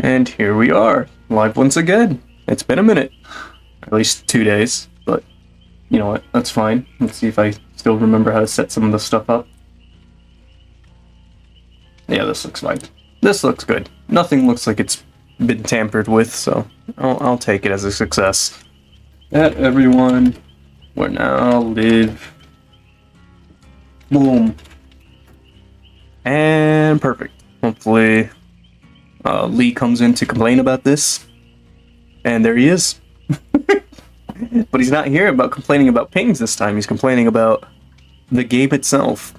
And here we are, live once again. It's been a minute. At least 2 days, but you know what, that's fine. Let's see if I still remember how to set some of this stuff up. Yeah, this looks fine. This looks good. Nothing looks like it's been tampered with, so I'll take it as a success. That everyone will now live. Boom. And perfect. Hopefully Lee comes in to complain about this. And there he is. But he's not here about complaining about pings this time. He's complaining about the game itself.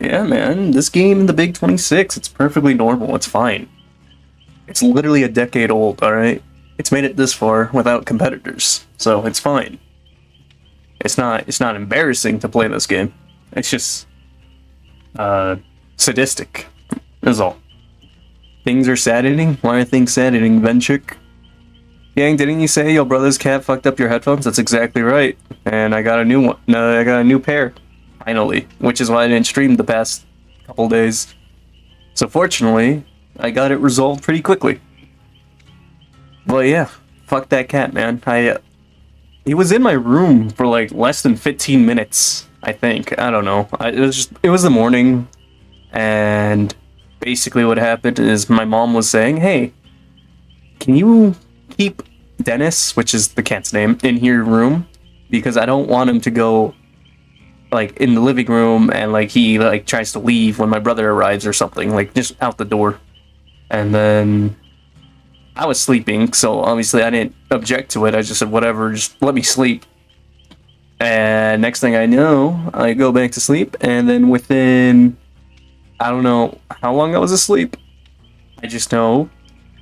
Yeah, man. This game in the Big 26, it's perfectly normal. It's fine. It's literally a decade old, alright? It's made it this far without competitors. So it's fine. It's not embarrassing to play this game. It's just sadistic. Is all. Things are saddening? Why are things saddening, Venchik? Yang, didn't you say your brother's cat fucked up your headphones? That's exactly right. And I got a new one. No, I got a new pair. Finally. Which is why I didn't stream the past couple days. So fortunately, I got it resolved pretty quickly. But yeah, fuck that cat, man. He was in my room for like less than 15 minutes, I think. I don't know. It was the morning, and basically what happened is my mom was saying, hey, can you keep Dennis, which is the cat's name, in your room? Because I don't want him to go like in the living room and like he like tries to leave when my brother arrives or something, like just out the door. And then I was sleeping, so obviously I didn't object to it. I just said, whatever, just let me sleep. And next thing I know, I go back to sleep, and then within, I don't know how long I was asleep, I just know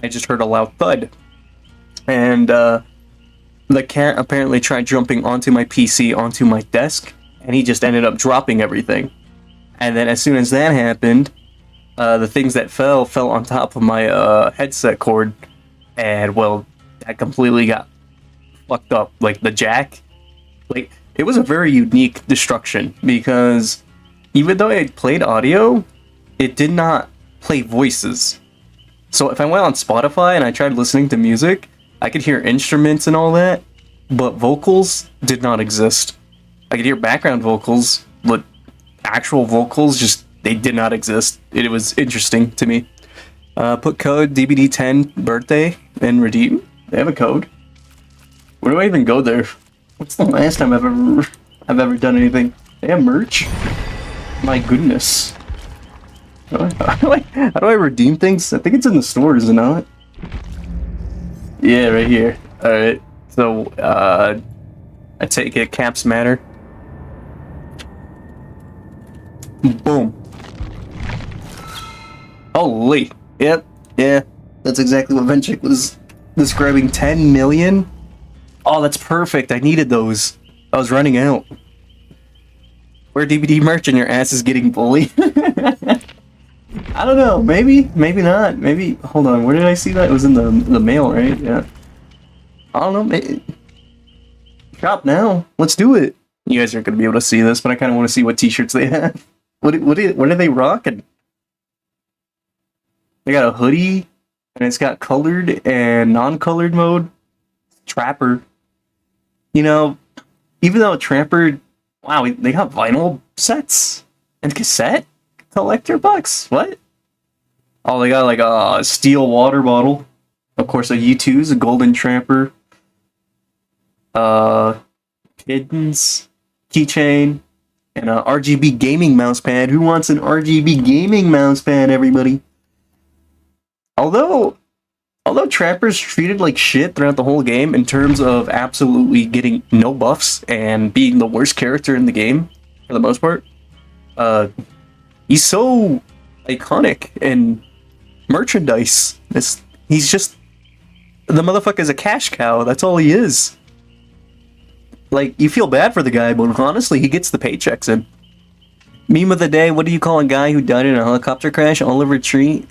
I just heard a loud thud. And the cat apparently tried jumping onto my PC, onto my desk, and he just ended up dropping everything. And then as soon as that happened, the things that fell on top of my headset cord, and well, that completely got fucked up. Like the jack, like it was a very unique destruction because even though I had played audio, it did not play voices. So if I went on Spotify and I tried listening to music, I could hear instruments and all that, but vocals did not exist. I could hear background vocals, but actual vocals just, they did not exist. It was interesting to me. Put code DBD10 birthday and redeem. They have a code. Where do I even go there? What's the last time I've ever done anything? They have merch? My goodness. How do I redeem things? I think it's in the store, is it not? Yeah, right here. Alright. So, I take it caps matter. Boom. Holy. Yep. Yeah. That's exactly what Venchik was describing. 10 million? Oh, that's perfect. I needed those. I was running out. Wear DVD merch and your ass is getting bullied. I don't know. Maybe. Maybe not. Maybe. Hold on. Where did I see that? It was in the mail, right? Yeah. I don't know. Maybe. Shop now. Let's do it. You guys aren't going to be able to see this, but I kind of want to see what t-shirts they have. What are they rocking? They got a hoodie, and it's got colored and non-colored mode. Trapper. You know, even though Trapper, wow, they got vinyl sets and cassette collector box. What? Oh, they got like a steel water bottle. Of course, a U2's, a golden Trapper. Kittens, keychain, and a RGB gaming mousepad. Who wants an RGB gaming mousepad, everybody? Although Trapper's treated like shit throughout the whole game in terms of absolutely getting no buffs and being the worst character in the game, for the most part, he's so iconic in merchandise. He's just, the motherfucker's a cash cow, that's all he is. Like, you feel bad for the guy, but honestly, he gets the paychecks in. Meme of the day, what do you call a guy who died in a helicopter crash? Oliver Tree?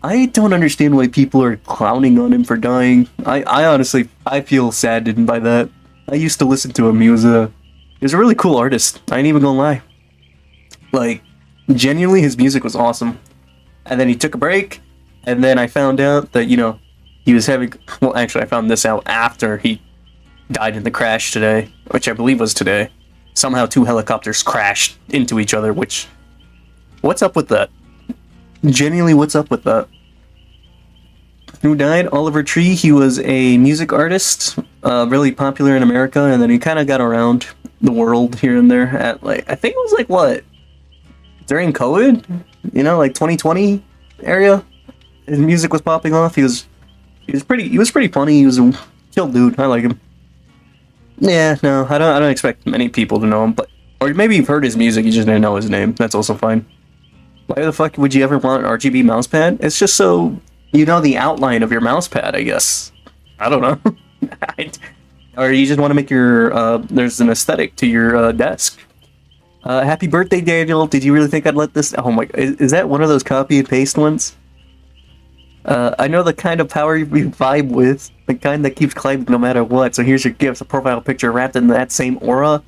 I don't understand why people are clowning on him for dying. I honestly, I feel saddened by that. I used to listen to him. He was a really cool artist. I ain't even gonna lie. Like, genuinely, his music was awesome. And then he took a break, And then I found out that, he was having. Well, actually, I found this out after he died in the crash today, which I believe was today. Somehow two helicopters crashed into each other, which. What's up with that? Genuinely, what's up with that? Who died? Oliver Tree. He was a music artist, really popular in America, and then he kind of got around the world here and there at, like, I think it was like, what? During COVID? 2020 area? His music was popping off. He was pretty funny. He was a chill dude. I like him. Yeah, no, I don't expect many people to know him, or maybe you've heard his music, you just didn't know his name. That's also fine. Why the fuck would you ever want an RGB mousepad? It's just so you know the outline of your mousepad, I guess. I don't know. Or you just want to make your there's an aesthetic to your desk. Happy birthday, Daniel. Did you really think I'd let this? Oh my, is that one of those copy and paste ones? I know the kind of power you vibe with, the kind that keeps climbing no matter what. So here's your gift, a profile picture wrapped in that same aura.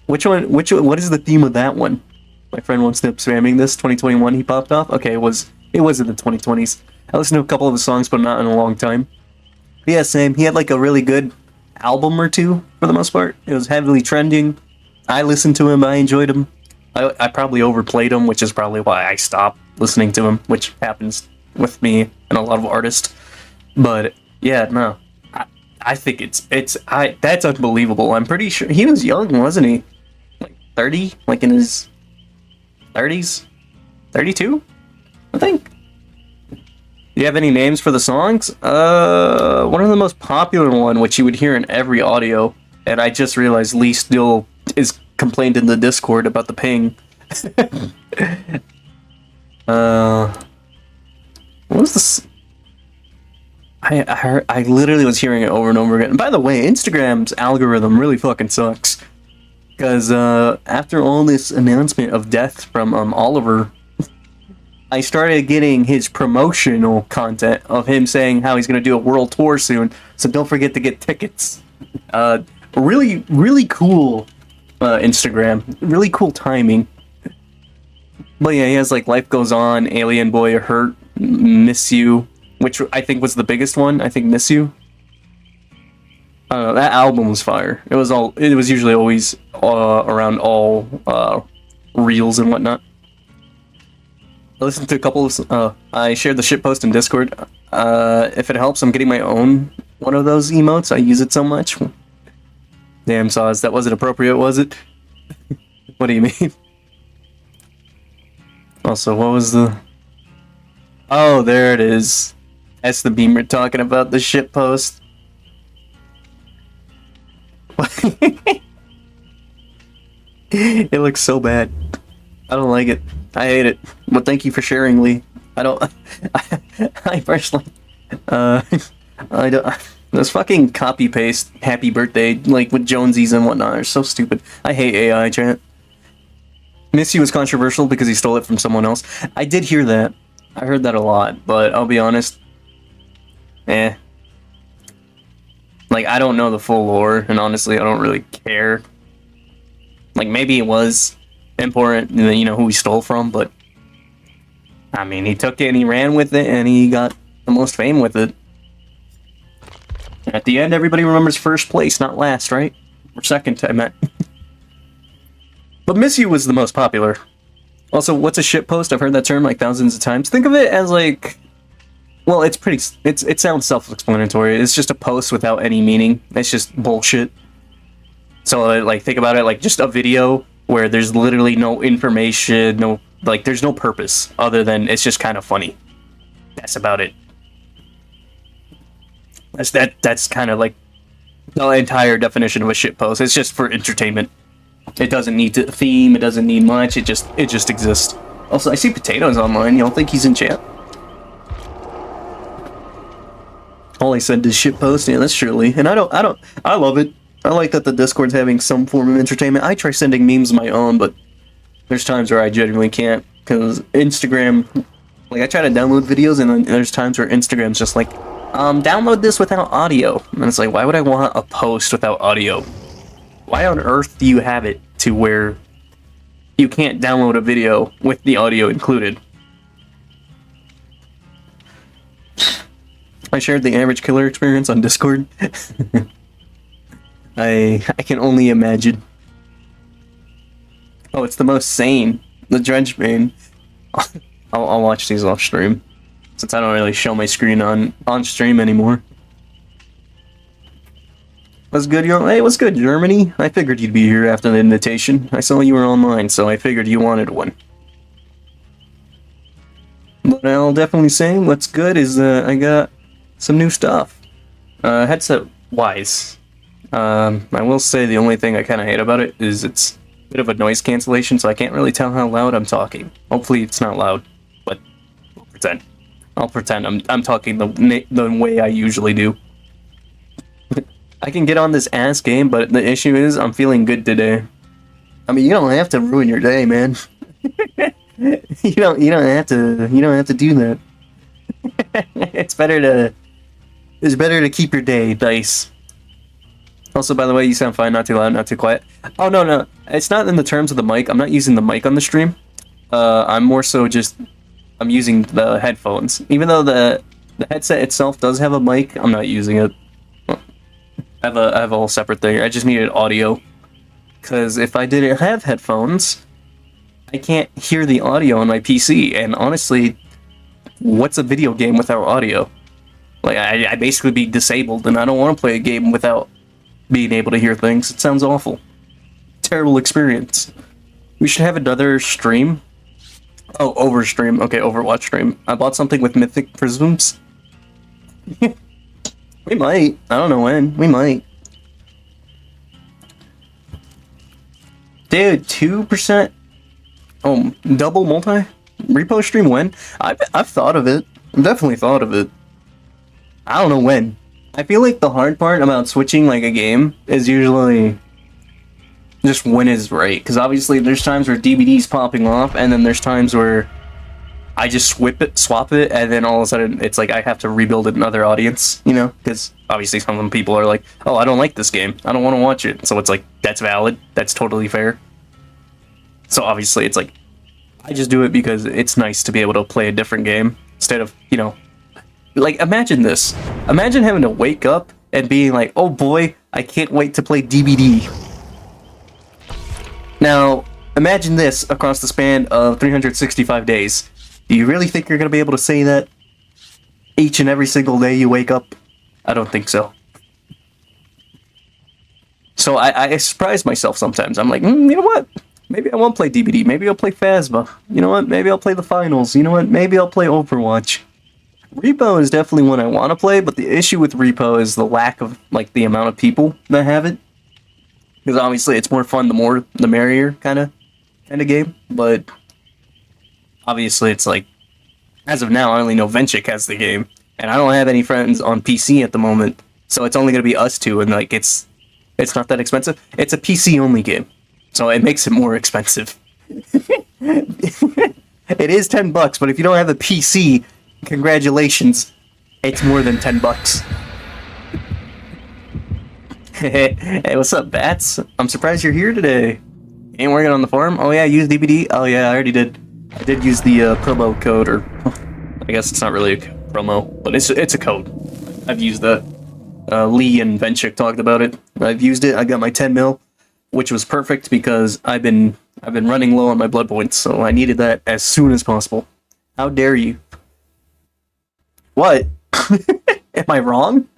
Which one? What is the theme of that one? My friend won't stop spamming this. 2021, he popped off. Okay, it was in the 2020s. I listened to a couple of his songs, but not in a long time. But yeah, same. He had like a really good album or two for the most part. It was heavily trending. I listened to him. I enjoyed him. I probably overplayed him, which is probably why I stopped listening to him, which happens with me and a lot of artists. But yeah, no, I think that's unbelievable. I'm pretty sure he was young, wasn't he? Like 30, like in his 30s, 32, I think. Do you have any names for the songs? One of the most popular one, which you would hear in every audio, and I just realized Lee still is complained in the Discord about the ping. What was this? I literally was hearing it over and over again. And by the way, Instagram's algorithm really fucking sucks. Because after all this announcement of death from Oliver, I started getting his promotional content of him saying how he's going to do a world tour soon. So don't forget to get tickets. Really, really cool Instagram. Really cool timing. But yeah, he has like Life Goes On, Alien Boy, Hurt, Miss You, which I think was the biggest one. I think Miss You. I don't know, that album was fire. It was usually always around all reels and whatnot. I listened to a couple of, I shared the shitpost in Discord. If it helps, I'm getting my own one of those emotes. I use it so much. Damn, Saws, that wasn't appropriate, was it? What do you mean? Also, what was the... Oh, there it is. That's the beamer talking about the shitpost. It looks so bad. I don't like it. I hate it. But thank you for sharing, Lee. I don't... I personally... I don't... Those fucking copy-paste happy birthday, like, with Jonesies and whatnot are so stupid. I hate AI, chat. Missy was controversial because he stole it from someone else. I did hear that. I heard that a lot, but I'll be honest. Like, I don't know the full lore, and honestly, I don't really care. Like, maybe it was important, you know, who he stole from, but... I mean, he took it and he ran with it, and he got the most fame with it. At the end, everybody remembers first place, not last, right? Or second, I meant. But Miss You was the most popular. Also, what's a shitpost? I've heard that term like thousands of times. Think of it as like... Well, it sounds self-explanatory. It's just a post without any meaning. It's just bullshit. So, like, think about it like just a video where there's literally no information, there's no purpose other than it's just kind of funny. That's about it. That's kind of like the entire definition of a shitpost. It's just for entertainment. It doesn't need a theme. It doesn't need much. It just exists. Also, I see Potatoes online. Y'all think he's in chat? All I said is shitpost. Yeah, that's surely. And I love it. I like that the Discord's having some form of entertainment. I try sending memes of my own, but there's times where I genuinely can't because Instagram. Like I try to download videos, and then there's times where Instagram's just like, download this without audio, and it's like, why would I want a post without audio? Why on earth do you have it to where you can't download a video with the audio included? I shared the average killer experience on Discord. I can only imagine. Oh, it's the most sane. The Drench Main. I'll watch these off stream, since I don't really show my screen on stream anymore. What's good, hey, what's good, Germany? I figured you'd be here after the invitation. I saw you were online, so I figured you wanted one. But I'll definitely say what's good is I got some new stuff. Headset-wise. I will say the only thing I kind of hate about it is it's a bit of a noise cancellation, so I can't really tell how loud I'm talking. Hopefully it's not loud, but I'll pretend. I'll pretend I'm talking the way I usually do. I can get on this ass game, but the issue is I'm feeling good today. I mean, you don't have to ruin your day, man. you don't have to do that. It's better to keep your day nice. Also, by the way, you sound fine, not too loud, not too quiet. Oh no, it's not in the terms of the mic. I'm not using the mic on the stream. I'm more so I'm using the headphones. Even though the headset itself does have a mic, I'm not using it. I have a whole separate thing. I just needed audio, because if I didn't have headphones, I can't hear the audio on my PC. And honestly, what's a video game without audio? Like, I basically be disabled, and I don't want to play a game without being able to hear things. It sounds awful. Terrible experience. We should have another stream. Oh, Overstream. Okay, Overwatch stream. I bought something with Mythic Prisms. We might. I don't know when. We might. Dude, 2%? Oh, double multi? Repo stream when? I've thought of it. I've definitely thought of it. I don't know when. I feel like the hard part about switching like a game is usually just when is right. Because obviously there's times where DVD's popping off, and then there's times where I just swap it, and then all of a sudden it's like I have to rebuild another audience, you know? Because obviously some of them people are like, oh, I don't like this game. I don't want to watch it. So it's like, that's valid. That's totally fair. So obviously it's like, I just do it because it's nice to be able to play a different game instead of, you know, like, imagine this. Imagine having to wake up and being like, oh boy, I can't wait to play DBD. Now, imagine this across the span of 365 days. Do you really think you're going to be able to say that each and every single day you wake up? I don't think so. So I surprise myself sometimes. I'm like, you know what? Maybe I won't play DBD. Maybe I'll play Phasma. You know what? Maybe I'll play the finals. You know what? Maybe I'll play Overwatch. Repo is definitely one I want to play, but the issue with Repo is the lack of, like, the amount of people that have it. Because obviously it's more fun, the more, the merrier kind of game. But obviously it's like, as of now, I only know Venchik has the game. And I don't have any friends on PC at the moment. So it's only going to be us two, and like, it's not that expensive. It's a PC-only game. So it makes it more expensive. It is $10, but if you don't have a PC, congratulations, it's more than $10. Hey, what's up, Bats? I'm surprised you're here today. Ain't working on the farm? Oh yeah, use DBD? Oh yeah, I already did. I did use the promo code, or I guess it's not really a promo, but it's a code. I've used that. Lee and Venchik talked about it. I've used it. I got my 10 mil, which was perfect because I've been running low on my blood points, so I needed that as soon as possible. How dare you? What? Am I wrong?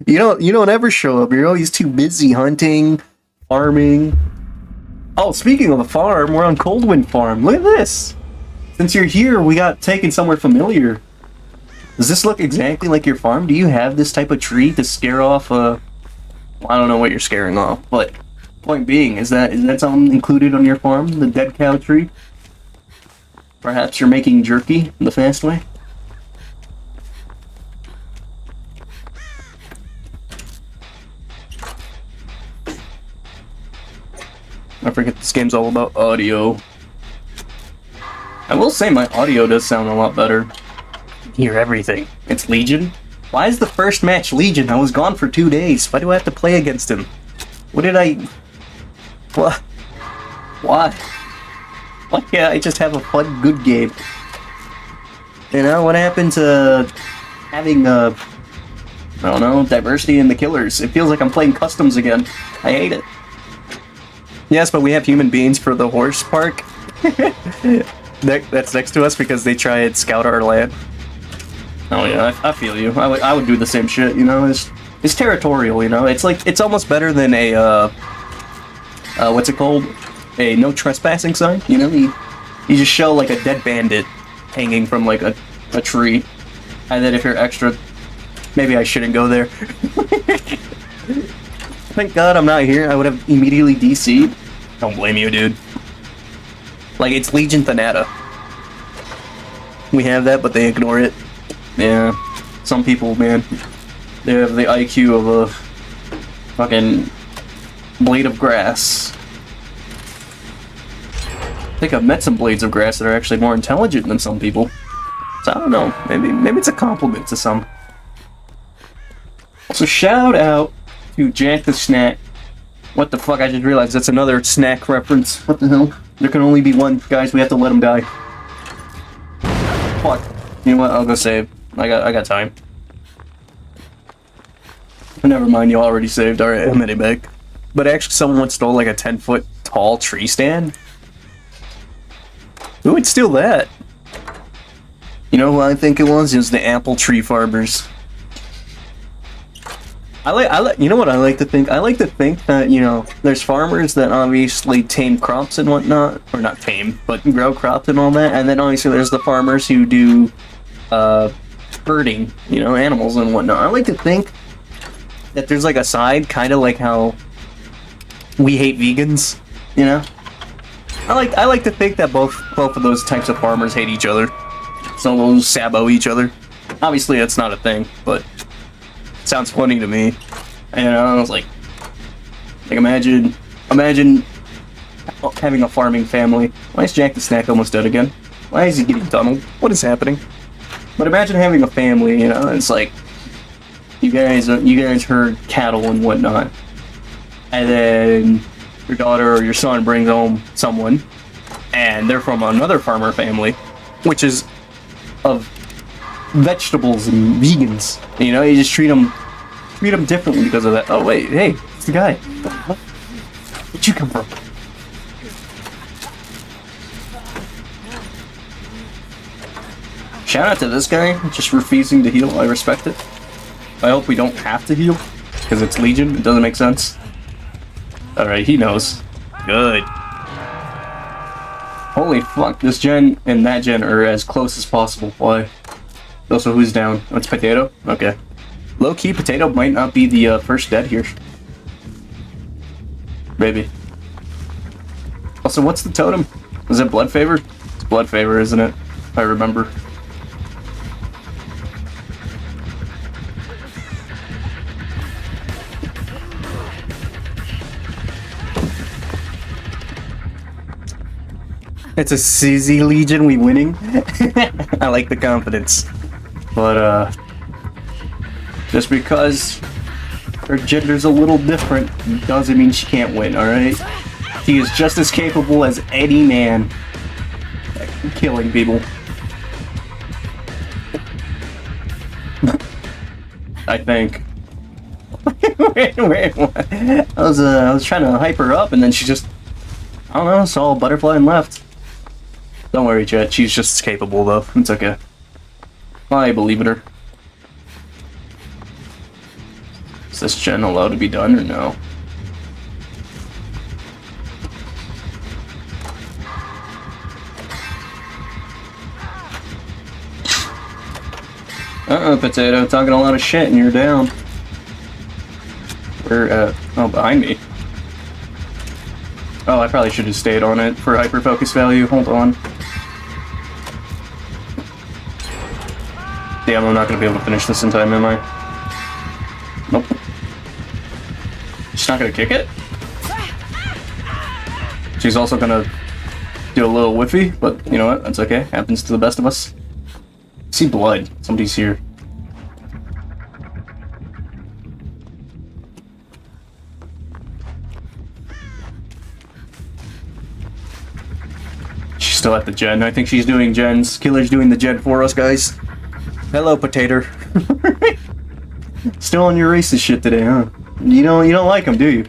You don't ever show up. You're always too busy hunting, farming. Oh, speaking of a farm, we're on Coldwind Farm. Look at this. Since you're here, we got taken somewhere familiar. Does this look exactly like your farm? Do you have this type of tree to scare off? I don't know what you're scaring off, but point being, is that something included on your farm? The dead cow tree? Perhaps you're making jerky the fast way? I forget this game's all about audio. I will say my audio does sound a lot better. Hear everything. It's Legion? Why is the first match Legion? I was gone for 2 days. Why do I have to play against him? What did I... What? Why? Why can't I just have a fun, good game? You know, what happened to having I don't know, diversity in the killers. It feels like I'm playing customs again. I hate it. Yes, but we have human beings for the horse park. That's next to us because they try and scout our land. Oh yeah, I feel you. I would do the same shit, you know? It's territorial, you know? It's like, it's almost better than a, what's it called? A no trespassing sign, you know? You just show like a dead bandit hanging from like a tree. And then if you're extra... Maybe I shouldn't go there. Thank God I'm not here. I would have immediately DC'd. Don't blame you, dude. Like, it's Legion Thanata. We have that, but they ignore it. Yeah. Some people, man, they have the IQ of a fucking blade of grass. I think I've met some blades of grass that are actually more intelligent than some people. So I don't know. Maybe it's a compliment to some. So shout out to Jack the Snack. What the fuck, I just realized that's another snack reference. What the hell? There can only be one, guys, we have to let him die. Fuck. You know what, I'll go save. I got time. Never mind, you already saved. Alright, I'm heading back. But actually someone stole like a 10-foot tall tree stand. Who would steal that? You know who I think it was? It was the apple tree farmers. You know what I like to think? I like to think that, you know, there's farmers that obviously tame crops and whatnot, or not tame, but grow crops and all that, and then obviously there's the farmers who do, herding, you know, animals and whatnot. I like to think that there's like a side, kind of like how we hate vegans, you know? I like to think that both of those types of farmers hate each other. Some of those sabo each other. Obviously that's not a thing, but it sounds funny to me. And I was like imagine having a farming family. Why is Jack the Snack almost dead again? Why is he getting tunneled? What is happening? But imagine having a family, you know, it's like you guys herd cattle and whatnot. And then your daughter or your son brings home someone, and they're from another farmer family, which is of vegetables and vegans. You know, you just treat them differently because of that. Oh wait, hey, it's the guy. Where'd you come from? Shout out to this guy, just refusing to heal. I respect it. I hope we don't have to heal, because it's Legion. It doesn't make sense. Alright, he knows. Good. Holy fuck, this gen and that gen are as close as possible. Why? Also, who's down? Oh, it's Potato? Okay. Low-key, Potato might not be the first dead here. Maybe. Also, what's the totem? Is it Blood Favor? It's Blood Favor, isn't it? If I remember. It's a CZ Legion, we winning? I like the confidence. But, just because her gender's a little different doesn't mean she can't win, alright? She is just as capable as any man at killing people. I think. wait, what? I was trying to hype her up and then she just, I don't know, saw a butterfly and left. Don't worry, Jet. She's just as capable, though. It's okay. I believe in her. Is this gen allowed to be done or no? Potato. Talking a lot of shit and you're down. Where, oh, behind me. Oh, I probably should have stayed on it for hyper focus value. Hold on. Damn, I'm not gonna be able to finish this in time, am I? Nope. She's not gonna kick it? She's also gonna do a little whiffy, but you know what? That's okay. Happens to the best of us. I see blood. Somebody's here. She's still at the gen. I think she's doing gens. Killer's doing the gen for us, guys. Hello, Potato. Still on your racist shit today, huh? You don't like him, do you?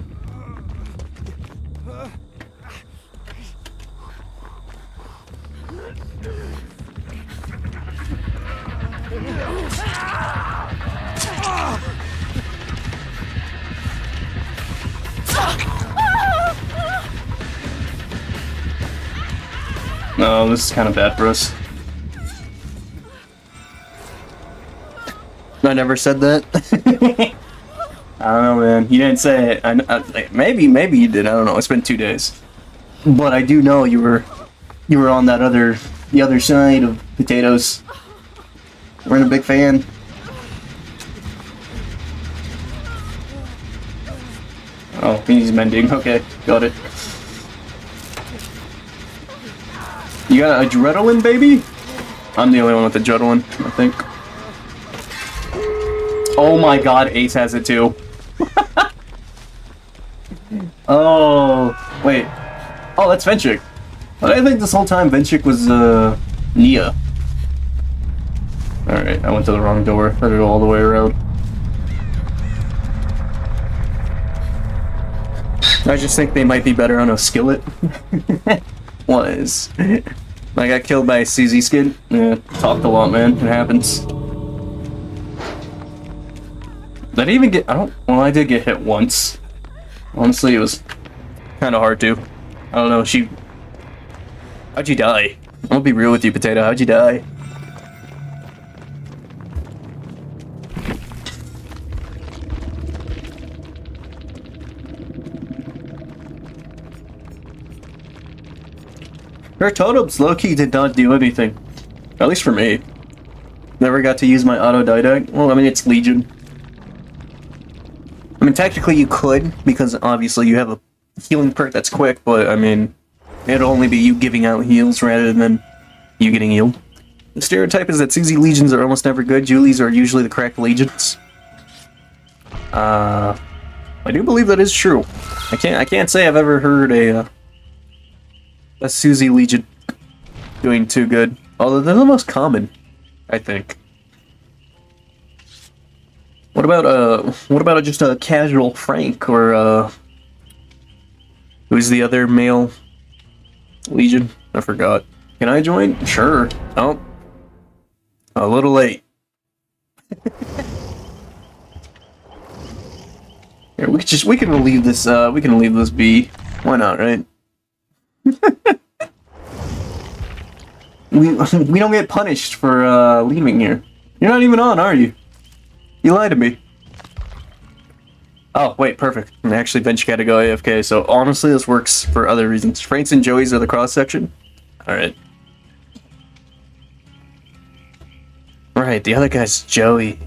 No, this is kind of bad for us. I never said that. I don't know, man. You didn't say it. Maybe you did. I don't know. It's been 2 days, but I do know you were on the other side of potatoes. We're a big fan. Oh, he's mending. Okay, got it. You got adrenaline, baby? I'm the only one with adrenaline, I think. Oh my god, Ace has it too. Oh, wait. Oh, that's Venchik. But I think this whole time Venchik was, Nia. Alright, I went to the wrong door. Better go all the way around. I just think they might be better on a skillet. Was. I got killed by a CZ skin. Yeah, talked a lot, man. It happens. Did I even get... Well, I did get hit once. Honestly, it was kind of hard to. I don't know, How'd you die? I'll be real with you, Potato. How'd you die? Her totems low-key did not do anything. At least for me. Never got to use my auto-didact. Well, I mean, it's Legion. I mean, technically you could, because obviously you have a healing perk that's quick, but, I mean, it'd only be you giving out heals rather than you getting healed. The stereotype is that CZ Legions are almost never good. Julies are usually the cracked Legions. I do believe that is true. I can't say I've ever heard a Suzy Legion doing too good. Although they're the most common, I think. What about just a casual Frank or who's the other male Legion? I forgot. Can I join? Sure. Oh, a little late. Here, we can leave this be. Why not, right? we don't get punished for leaving here. You're not even on, are you? You lied to me. Oh, wait, perfect. And actually, Bench had to go AFK, so honestly, this works for other reasons. Franks and Joeys are the cross-section? Alright. Right, the other guy's Joey.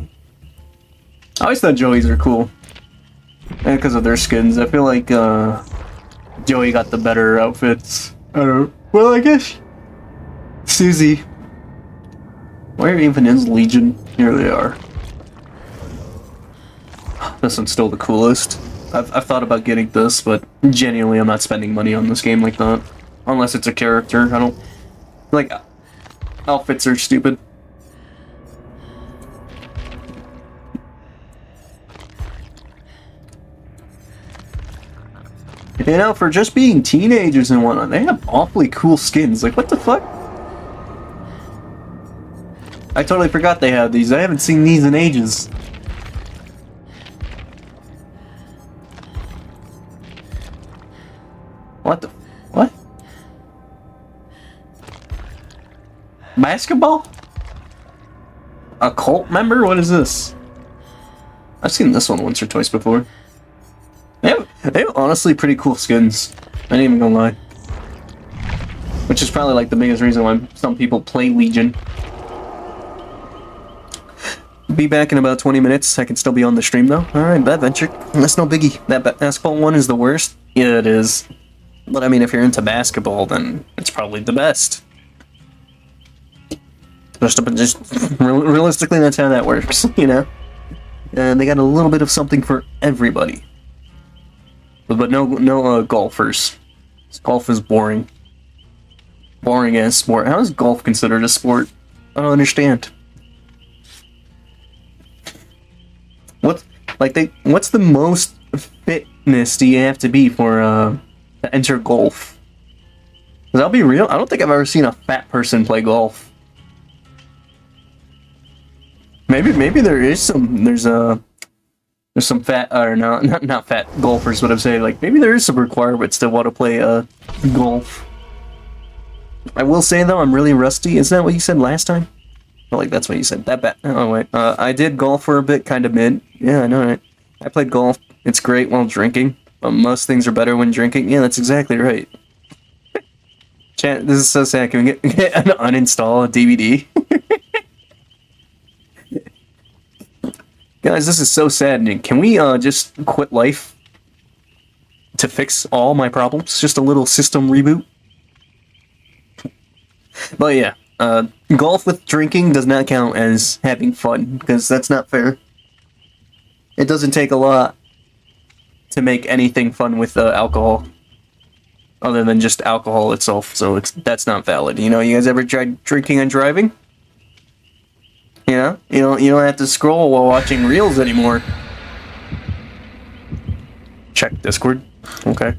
I always thought Joeys are cool. And because of their skins. I feel like, Joey got the better outfits. I don't know. Well, I guess... Suzy. Where even is Legion? Here they are. This one's still the coolest. I've thought about getting this, but genuinely I'm not spending money on this game like that. Unless it's a character. I don't... Like, outfits are stupid. You know, for just being teenagers and whatnot, they have awfully cool skins. Like, what the fuck? I totally forgot they had these. I haven't seen these in ages. What the... What? Basketball? A cult member? What is this? I've seen this one once or twice before. They have honestly pretty cool skins. I ain't even gonna lie. Which is probably like the biggest reason why some people play Legion. Be back in about 20 minutes. I can still be on the stream though. Alright, bad venture. That's no biggie. That basketball one is the worst. Yeah, it is. But I mean, if you're into basketball, then it's probably the best. Just realistically, that's how that works, you know? And they got a little bit of something for everybody. But no golfers. Golf is boring. Boring as sport. How is golf considered a sport? I don't understand. What's what's the most fitness do you have to be for to enter golf? 'Cause I'll be real, I don't think I've ever seen a fat person play golf. Maybe there is there's some fat, or no, not fat golfers, but I'm saying, like, maybe there is some requirements to want to play golf. I will say though, I'm really rusty. Isn't that what you said last time? Oh, like that's what you said. That bad. Oh wait, I did golf for a bit, kind of mid. Yeah, I know, right? I played golf. It's great while drinking, but most things are better when drinking. Yeah, that's exactly right. Chat, this is so sad. Can we get an uninstall a DVD? Guys, this is so saddening. Can we just quit life to fix all my problems? Just a little system reboot? But yeah, golf with drinking does not count as having fun, because that's not fair. It doesn't take a lot to make anything fun with alcohol, other than just alcohol itself, so that's not valid. You know, you guys ever tried drinking and driving? You know, you don't have to scroll while watching reels anymore. Check Discord. Okay.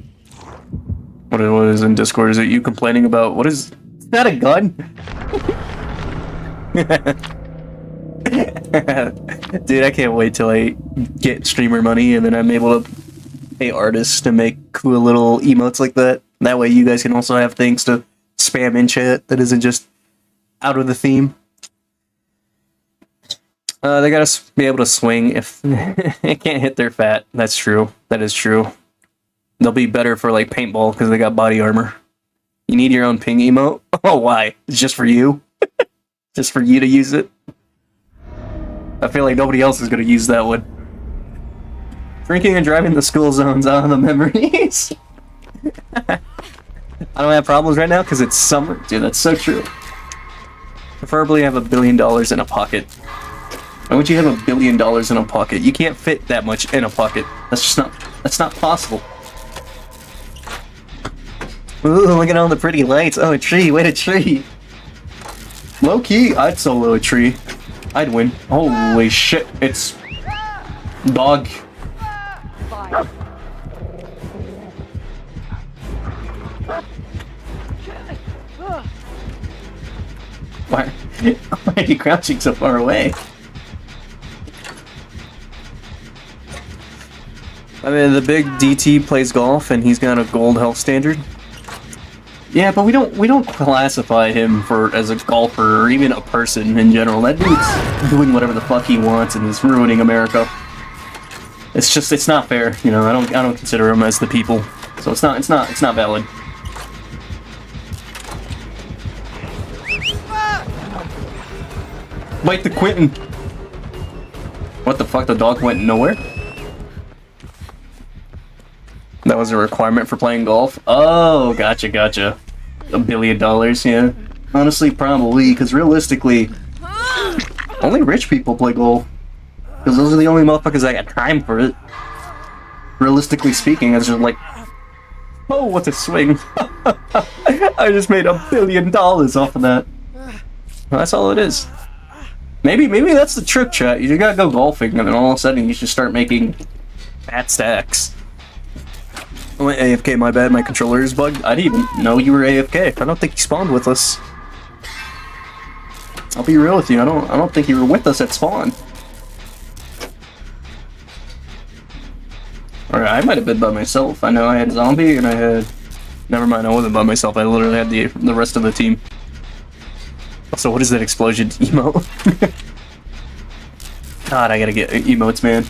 What is in Discord? Is it you complaining about what is? Is that a gun? Dude, I can't wait till I get streamer money and then I'm able to pay artists to make cool little emotes like that. That way you guys can also have things to spam in chat that isn't just out of the theme. They gotta be able to swing if they can't hit their fat. That's true. That is true. They'll be better for like paintball because they got body armor. You need your own ping emote? Oh, why? It's just for you? Just for you to use it? I feel like nobody else is gonna use that one. Drinking and driving the school zones on the memories. I don't have problems right now because it's summer. Dude, that's so true. Preferably have $1 billion in a pocket. Why would you have $1 billion in a pocket? You can't fit that much in a pocket. That's not possible. Ooh, look at all the pretty lights. Oh, a tree. Wait, a tree. Low key, I'd solo a tree. I'd win. Holy shit, it's dog. Why are you crouching so far away? I mean, the big DT plays golf and he's got a gold health standard. Yeah, but we don't classify him as a golfer or even a person in general. That dude's doing whatever the fuck he wants and is ruining America. It's not fair, you know. I don't consider him as the people, so it's not valid. Bite the Quentin. What the fuck? The dog went nowhere. That was a requirement for playing golf? Oh, gotcha. $1 billion, yeah. Honestly, probably, because realistically, only rich people play golf. Because those are the only motherfuckers that got time for it. Realistically speaking, it's just like, oh, what a swing. I just made $1 billion off of that. Well, that's all it is. Maybe that's the trick, chat. You gotta go golfing, and then all of a sudden you should start making fat stacks. I went AFK, my bad, my controller is bugged. I didn't even know you were AFK. I don't think you spawned with us. I'll be real with you, I don't think you were with us at spawn. Alright, I might have been by myself. I know I had zombie and I had... Never mind, I wasn't by myself. I literally had the rest of the team. So what is that explosion emote? God, I gotta get emotes, man.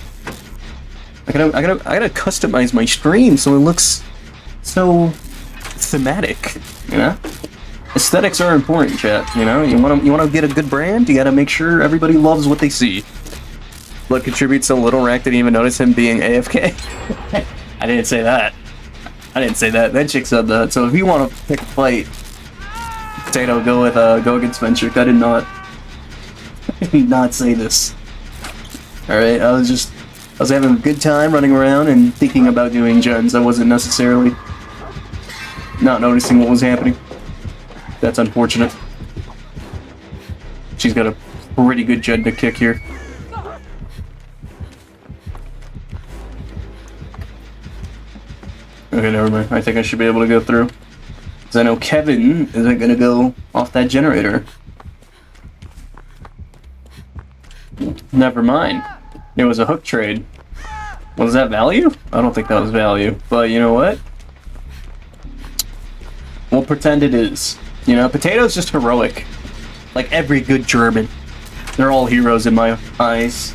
I gotta customize my stream so it looks so thematic, you know? Aesthetics are important, chat, you know? You wanna get a good brand, you gotta make sure everybody loves what they see. Blood contributes so little, Rack didn't even notice him being AFK. I didn't say that. That chick said that. So if you want to pick a fight, Potato, go against Ventric. I did not say this. Alright, I was having a good time running around and thinking about doing gens. I wasn't necessarily not noticing what was happening. That's unfortunate. She's got a pretty good gen to kick here. Okay, never mind. I think I should be able to go through. Because I know Kevin isn't gonna go off that generator. Never mind. It was a hook trade. Was that value? I don't think that was value. But you know what? We'll pretend it is. You know, Potato's just heroic. Like every good German. They're all heroes in my eyes.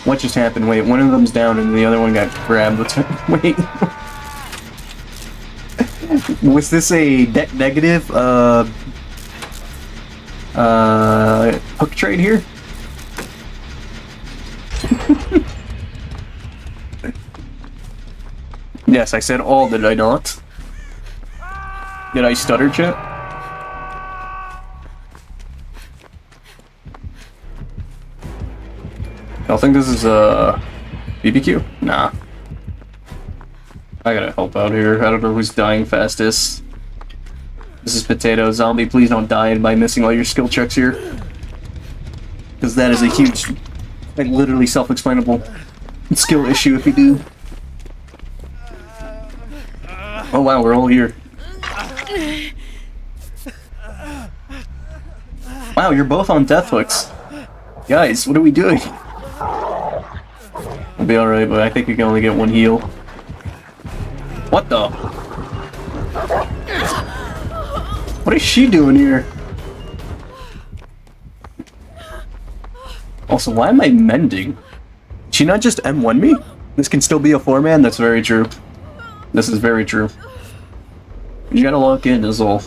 What just happened? Wait, one of them's down and the other one got grabbed. Wait. Was this a negative hook trade here? Yes, I said all, did I not? Did I stutter, chat? I think this is a BBQ? Nah. I gotta help out here. I don't know who's dying fastest. This is Potato. Zombie, please don't die by missing all your skill checks here. Because that is a huge, like literally self-explainable skill issue if you do. Oh wow, we're all here. Wow, you're both on death hooks. Guys, what are we doing? I'll be alright, but I think we can only get one heal. What the? What is she doing here? Also, why am I mending? Did she not just M1 me? This can still be a 4-man? That's very true. This is very true. You gotta lock in is all.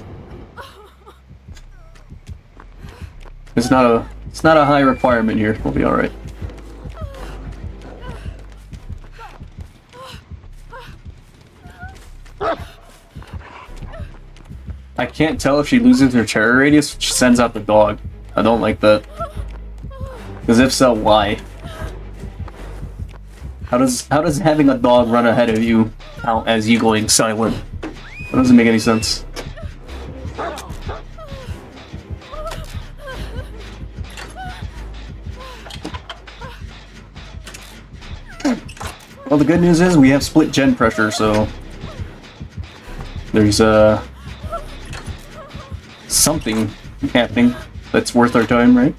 It's not a high requirement here. We'll be alright. I can't tell if she loses her terror radius, she sends out the dog. I don't like that. Because if so, why? How does having a dog run ahead of you count as you going silent? That doesn't make any sense. Well, the good news is we have split gen pressure, so there's something happening that's worth our time, right?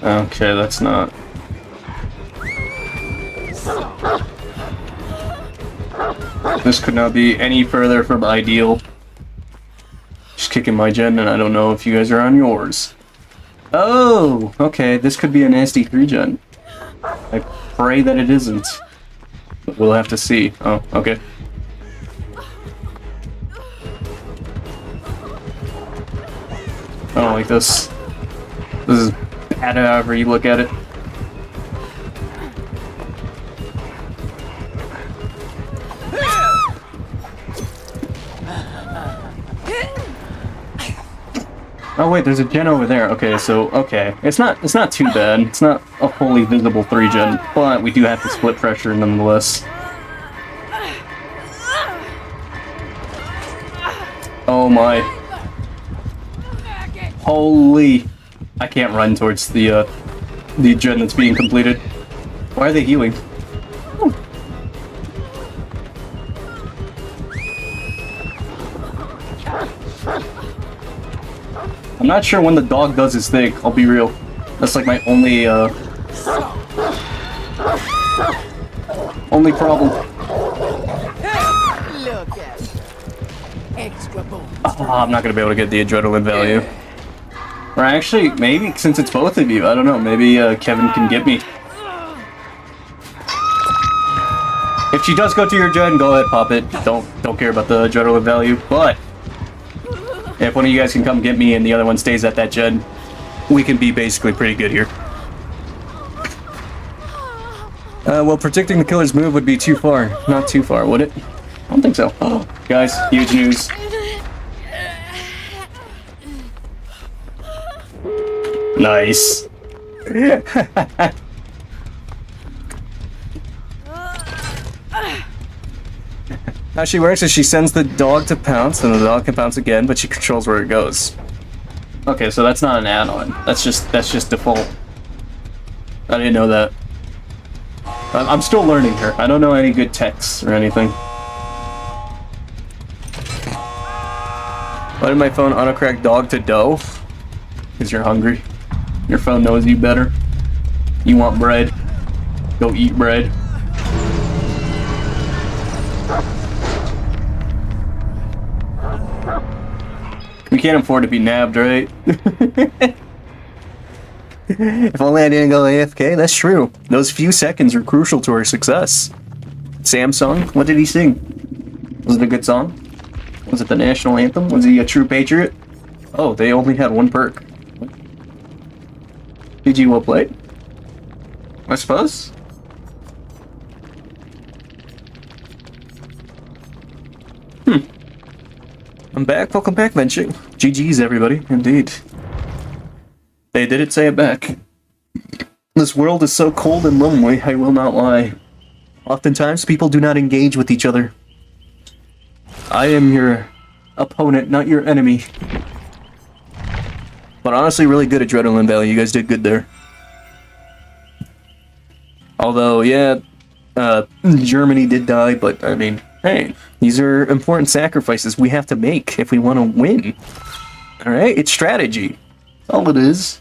Okay, that's not. This could not be any further from ideal. Just kicking my gen, and I don't know if you guys are on yours. Oh, okay, this could be a nasty 3-gen. I pray that it isn't. But we'll have to see. Oh, okay. I don't like this. This is bad however you look at it. Oh wait, there's a gen over there. Okay, so okay, it's not too bad. It's not a fully visible 3-gen, but we do have to split pressure nonetheless. Oh my! Holy! I can't run towards the gen that's being completed. Why are they healing? I'm not sure when the dog does his thing, I'll be real. That's like my only problem. Oh, I'm not gonna be able to get the adrenaline value. Or actually, maybe, since it's both of you, I don't know, maybe Kevin can get me. If she does go to your gen, go ahead, pop it. Don't care about the adrenaline value, but if one of you guys can come get me and the other one stays at that gen, we can be basically pretty good here. Well, predicting the killer's move would be too far. Not too far, would it? I don't think so. Oh, guys, huge news. Nice. How she works is she sends the dog to pounce, and the dog can pounce again, but she controls where it goes. Okay, so that's not an add-on. That's just default. I didn't know that. I'm still learning her. I don't know any good texts or anything. Why did my phone autocorrect dog to dough? Because you're hungry. Your phone knows you better. You want bread. Go eat bread. We can't afford to be nabbed, right? If only I didn't go AFK, that's true. Those few seconds were crucial to our success. Samsung, what did he sing? Was it a good song? Was it the national anthem? Was he a true patriot? Oh, they only had one perk. GG, well played. I suppose? I'm back. Welcome back, Venture. GG's, everybody. Indeed. They didn't say it back. This world is so cold and lonely, I will not lie. Oftentimes, people do not engage with each other. I am your opponent, not your enemy. But honestly, really good Adrenaline Valley. You guys did good there. Although, yeah, Germany did die, but I mean, hey, these are important sacrifices we have to make if we want to win. Alright, it's strategy. That's all it is.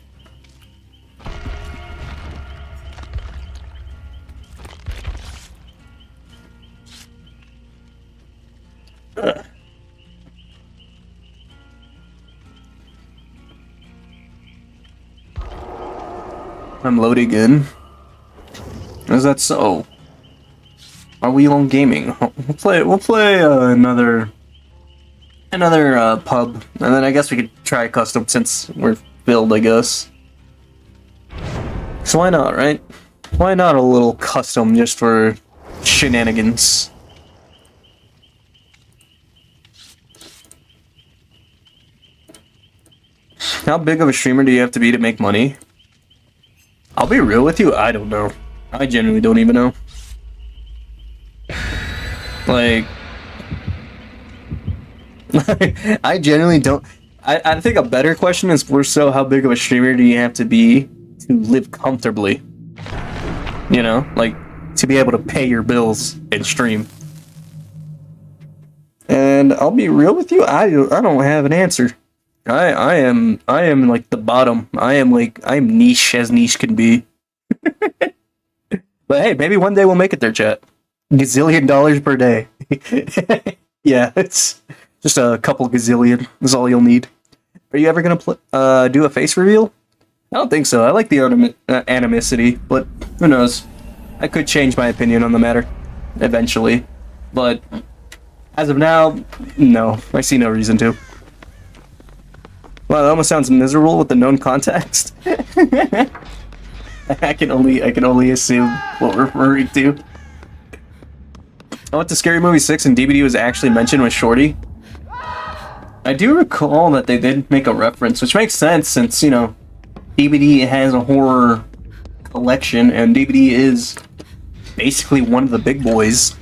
I'm loading in. Is that so? Are we on gaming? We'll play another pub, and then I guess we could try custom since we're filled, I guess. So why not, right? Why not a little custom just for shenanigans? How big of a streamer do you have to be to make money? I'll be real with you, I don't know. I genuinely don't even know. Like... I genuinely don't... I think a better question is more so how big of a streamer do you have to be to live comfortably? You know? Like, to be able to pay your bills and stream. And I'll be real with you, I don't have an answer. I am like the bottom. I'm niche as niche can be. But hey, maybe one day we'll make it there, chat. Gazillion dollars per day. Yeah, it's just a couple gazillion is all you'll need. Are you ever gonna do a face reveal? I don't think so. I like the animicity, but who knows? I could change my opinion on the matter eventually, but as of now, no. I see no reason to. Wow, that almost sounds miserable with the known context. I can only assume what we're referring to. I went to Scary Movie 6 and DVD was actually mentioned with Shorty. I do recall that they did make a reference, which makes sense since, you know, DVD has a horror collection and DVD is basically one of the big boys.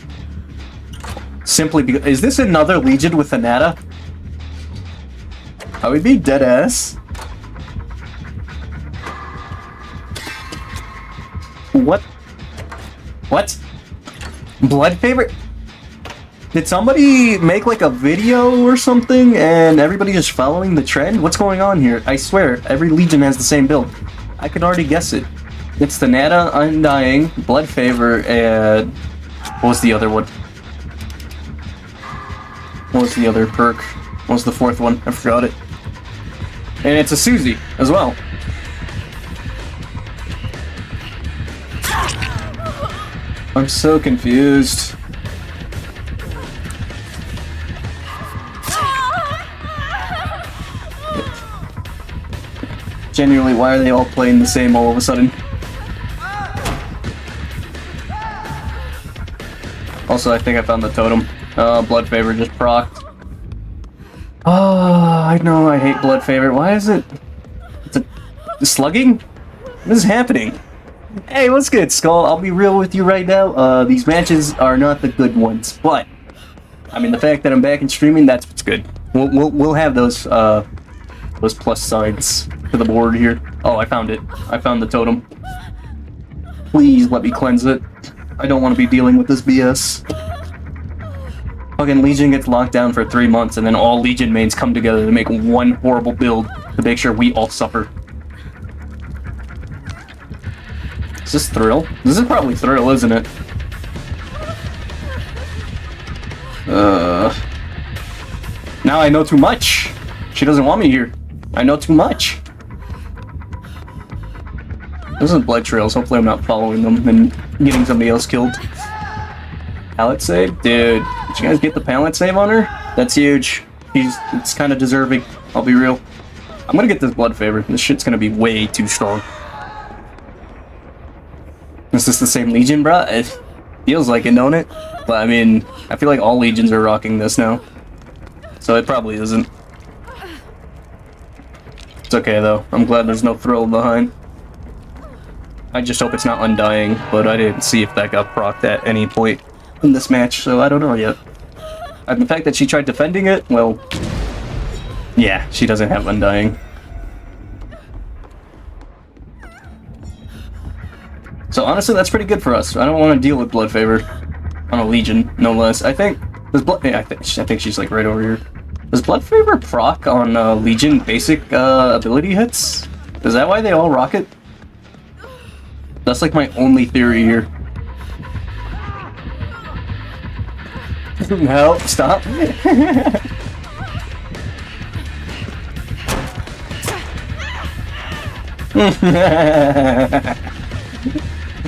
Simply because... Is this another Legion with Anata? I would be dead ass. What? What? Blood favorite? Did somebody make like a video or something and everybody just following the trend? What's going on here? I swear, every Legion has the same build. I could already guess it. It's the Nata, Undying, Blood Favor, and... What was the other one? What was the other perk? What was the fourth one? I forgot it. And it's a Susie as well. I'm so confused. Genuinely, why are they all playing the same all of a sudden? Also, I think I found the totem. Blood Favor just procced. Oh, I know I hate Blood Favor. Why is it... It's a slugging? What is happening? Hey, what's good, Skull? I'll be real with you right now. These matches are not the good ones, but... I mean, the fact that I'm back in streaming, that's what's good. We'll have those plus signs to the board here. Oh, I found it. I found the totem. Please let me cleanse it. I don't want to be dealing with this BS. Fucking Legion gets locked down for 3 months, and then all Legion mains come together to make one horrible build to make sure we all suffer. Is this Thrill? This is probably Thrill, isn't it? Now I know too much. She doesn't want me here. I know too much. This is blood trails. Hopefully I'm not following them and getting somebody else killed. Pallet save? Dude, did you guys get the pallet save on her? That's huge. It's kind of deserving. I'll be real. I'm gonna get this blood favor. This shit's gonna be way too strong. Is this the same Legion, bruh? It feels like it, don't it? But I mean, I feel like all Legions are rocking this now. So it probably isn't. It's okay though. I'm glad there's no Thrill behind. I just hope it's not Undying, but I didn't see if that got procced at any point in this match, so I don't know yet. And the fact that she tried defending it, well, yeah, she doesn't have Undying. So honestly, that's pretty good for us. I don't want to deal with Blood Favor on a Legion, no less. I think does Blood. I think she's like right over here. Does Blood Favor proc on Legion basic ability hits? Is that why they all rock it? That's like my only theory here. Help! Stop!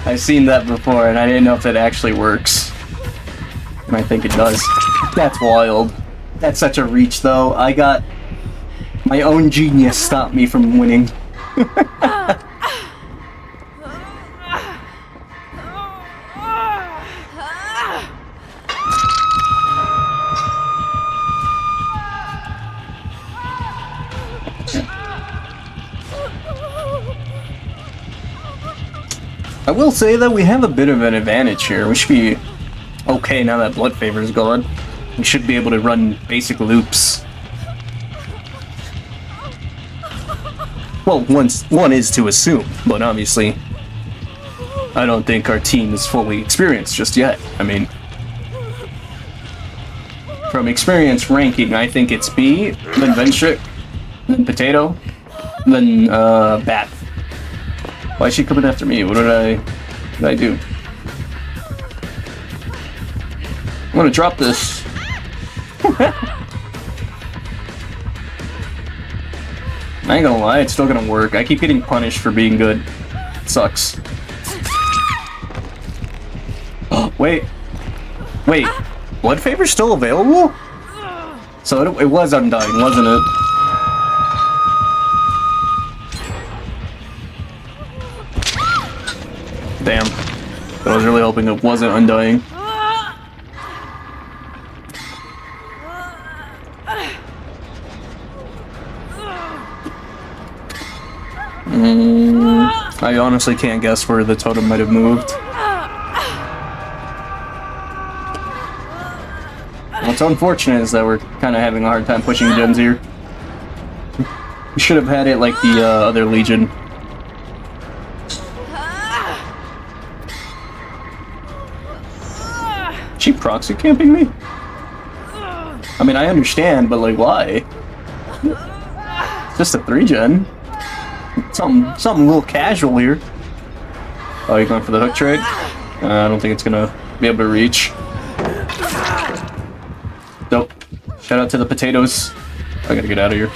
I've seen that before, and I didn't know if it actually works. And I think it does. That's wild. That's such a reach, though. I got... my own genius stopped me from winning. I will say that we have a bit of an advantage here. We should be okay now that Blood Favor is gone. We should be able to run basic loops. Well, one is to assume, but obviously I don't think our team is fully experienced just yet. I mean, from experience ranking, I think it's B, then Ventric, then Potato, then Bat. Why is she coming after me? What did I do? I'm gonna drop this. I ain't gonna lie, it's still gonna work. I keep getting punished for being good. It sucks. Wait. Blood Favor's still available? So it was Undying, wasn't it? Damn. I was really hoping it wasn't Undying. I honestly can't guess where the totem might have moved. What's unfortunate is that we're kind of having a hard time pushing gens here. We should have had it like the other Legion. Is she proxy camping me? I mean, I understand, but like, why? It's just a 3-gen. Something a little casual here. Oh, you're going for the hook trade? I don't think it's gonna be able to reach. Dope. Shout out to the potatoes. I gotta get out of here.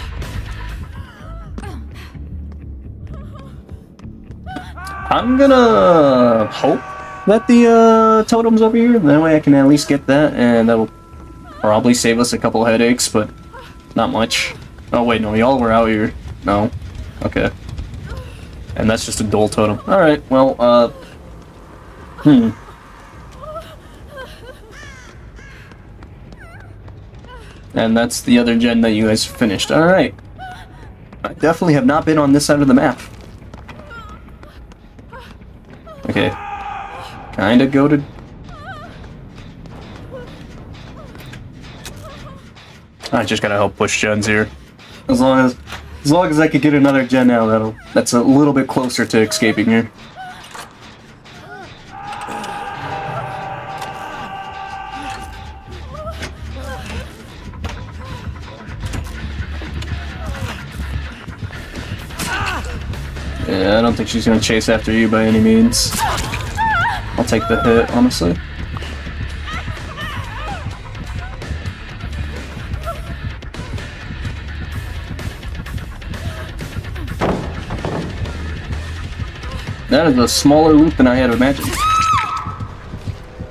I'm gonna hope that the totem's over here. That way I can at least get that, and that'll probably save us a couple headaches, but not much. Oh wait, no, y'all were out here. No. Okay. And that's just a dual totem. Alright, well, And that's the other gen that you guys finished. Alright. I definitely have not been on this side of the map. Okay. Kinda goated. I just gotta help push gens here. As long as I could get another gen now, that's a little bit closer to escaping here. Yeah, I don't think she's gonna chase after you by any means. I'll take the hit, honestly. That is a smaller loop than I had imagined.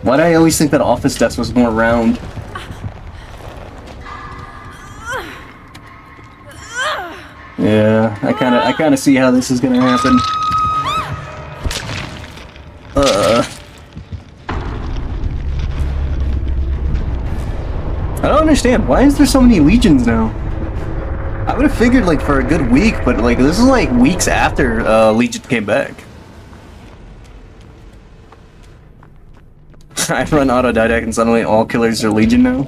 Why did I always think that office desk was more round? Yeah, I kinda see how this is gonna happen. I don't understand. Why is there so many legions now? I would have figured like for a good week, but like this is like weeks after Legion came back. I run autodidact and suddenly all killers are Legion now.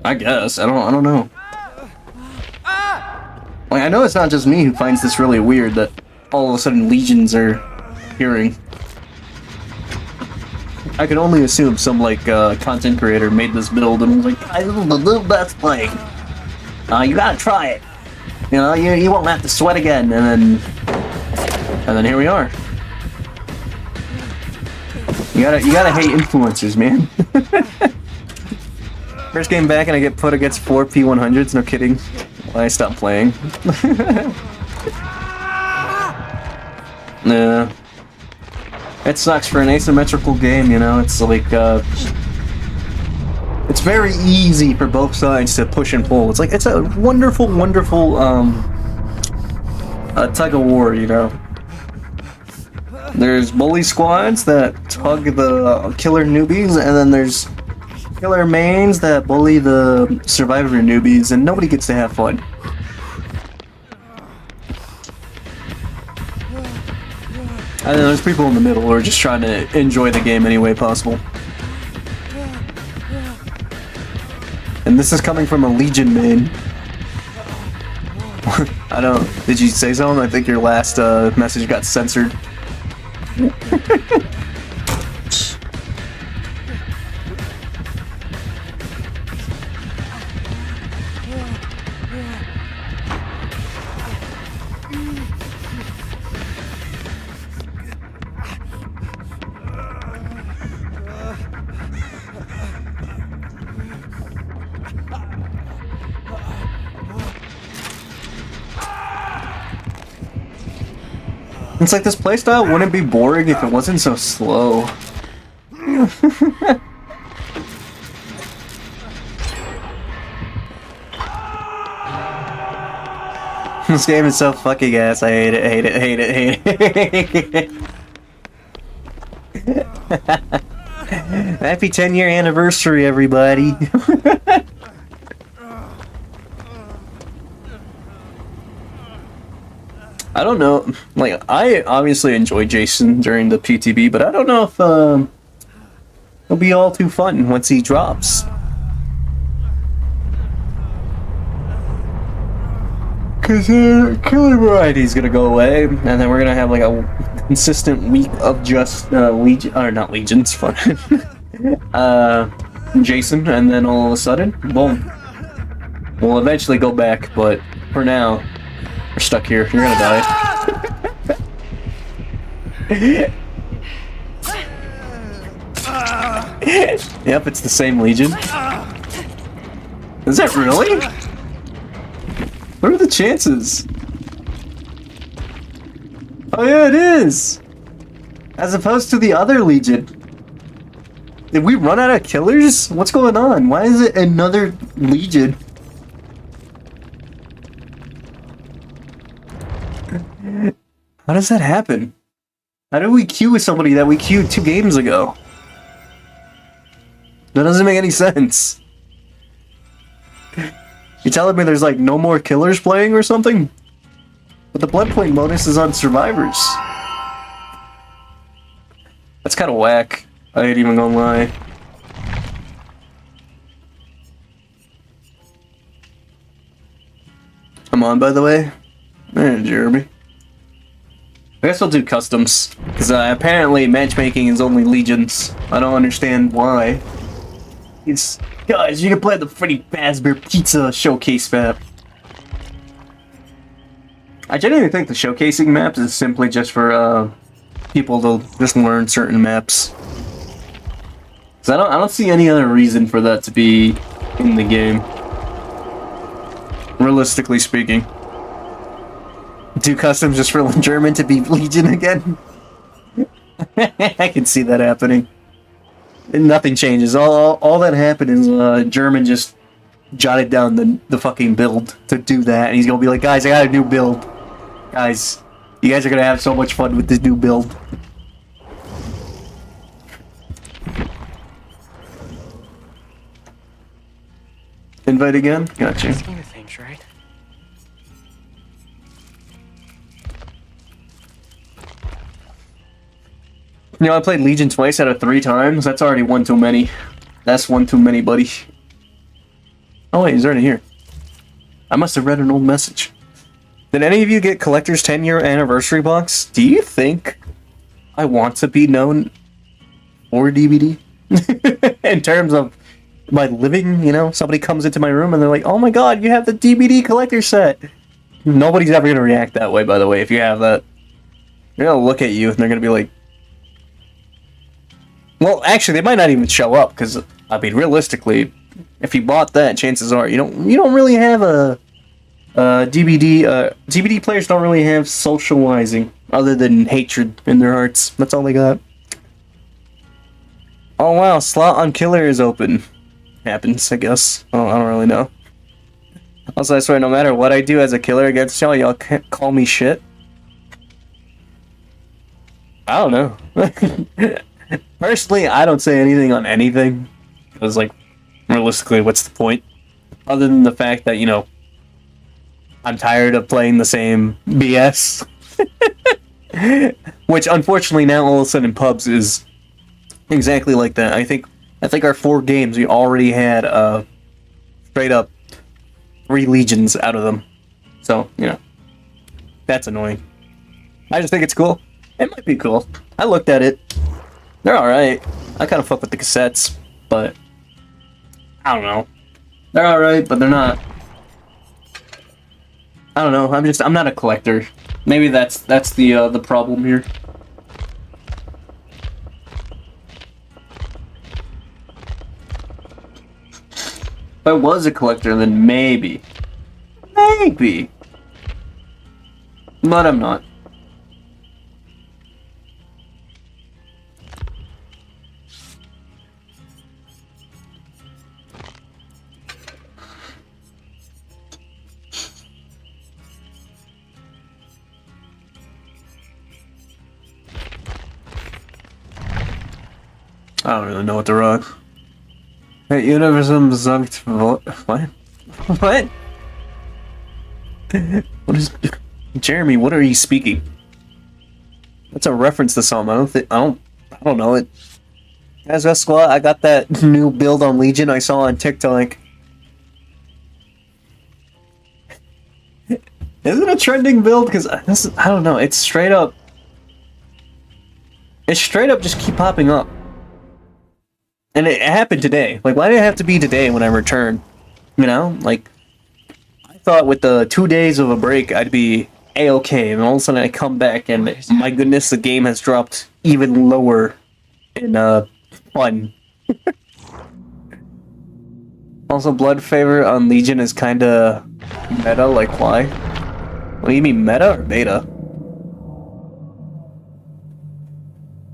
I guess I don't know. Like I know it's not just me who finds this really weird that all of a sudden Legions are appearing. I could only assume some like content creator made this build and was like, "This is the best thing. You gotta try it. You know, you won't have to sweat again." And then here we are. You gotta hate influencers, man. First game back and I get put against 4 P100s. No kidding. Why I stopped playing? Yeah. It sucks for an asymmetrical game, you know, it's like, it's very easy for both sides to push and pull. It's like, it's a wonderful, wonderful, tug of war, you know. There's bully squads that tug the killer newbies, and then there's killer mains that bully the survivor newbies, and nobody gets to have fun. And then there's people in the middle who are just trying to enjoy the game any way possible. And this is coming from a Legion main. I don't... Did you say something? I think your last message got censored. It's like this playstyle wouldn't be boring if it wasn't so slow. This game is so fucking ass. I hate it, hate it, hate it, hate it. Happy 10-year anniversary, everybody. I don't know, like, I obviously enjoyed Jason during the PTB, but I don't know if, it'll be all too fun once he drops. Cause, killer variety is gonna go away, and then we're gonna have, like, a consistent week of just, Legion, or not Legions, fun. Jason, and then all of a sudden, boom. We'll eventually go back, but for now, we're stuck here. You're gonna die. Yep, it's the same Legion. Is that really? What are the chances? Oh yeah, it is! As opposed to the other Legion. Did we run out of killers? What's going on? Why is it another Legion? How does that happen? How did we queue with somebody that we queued 2 games ago? That doesn't make any sense. You telling me there's like no more killers playing or something? But the blood point bonus is on survivors. That's kind of whack. I ain't even gonna lie. I'm on, by the way. Hey, Jeremy. I guess I'll do customs, because apparently matchmaking is only Legions. I don't understand why. It's... Guys, you can play the Freddy Fazbear Pizza Showcase map. I genuinely think the showcasing maps is simply just for people to just learn certain maps. Cause I don't see any other reason for that to be in the game. Realistically speaking. Do customs just for German to be Legion again? I can see that happening. And nothing changes. All that happened is German just jotted down the fucking build to do that, and he's gonna be like, guys, I got a new build. Guys, you guys are gonna have so much fun with this new build. Invite again? Gotcha. Scheme of things, right? You know, I played Legion twice out of 3 times. That's already one too many. That's one too many, buddy. Oh wait, he's already here. I must have read an old message. Did any of you get Collector's 10-year anniversary box? Do you think I want to be known for DBD? In terms of my living, you know? Somebody comes into my room and they're like, oh my god, you have the DBD collector set! Nobody's ever gonna react that way, by the way, if you have that. They're gonna look at you and they're gonna be like... Well, actually, they might not even show up, because, I mean, realistically, if you bought that, chances are you don't really have a DBD. DBD players don't really have socializing other than hatred in their hearts. That's all they got. Oh wow, slot on killer is open. Happens, I guess. Oh, I don't really know. Also, I swear, no matter what I do as a killer against y'all can't call me shit. I don't know. Personally, I don't say anything on anything. Because, like, realistically, what's the point? Other than the fact that, you know, I'm tired of playing the same BS. Which, unfortunately, now all of a sudden pubs is exactly like that. I think our 4 games, we already had, straight up 3 legions out of them. So, you know, that's annoying. I just think it's cool. It might be cool. I looked at it. They're alright. I kind of fuck with the cassettes, but I don't know. They're alright, but they're not. I don't know. I'm not a collector. Maybe that's the problem here. If I was a collector, then maybe. Maybe. But I'm not. I don't really know what to rock. Hey, Universum Zankt what? What? What is Jeremy, what are you speaking? That's a reference to something. I don't know it. Guys, that's what I got that new build on Legion I saw on TikTok. Is it a trending build? Because I don't know, it's straight up just keep popping up. And it happened today. Like, why did it have to be today when I return? You know? Like, I thought with the 2 days of a break, I'd be A-okay. And all of a sudden I come back and, my goodness, the game has dropped even lower in, fun. Also, blood favor on Legion is kinda meta. Like, why? What do you mean, meta or beta?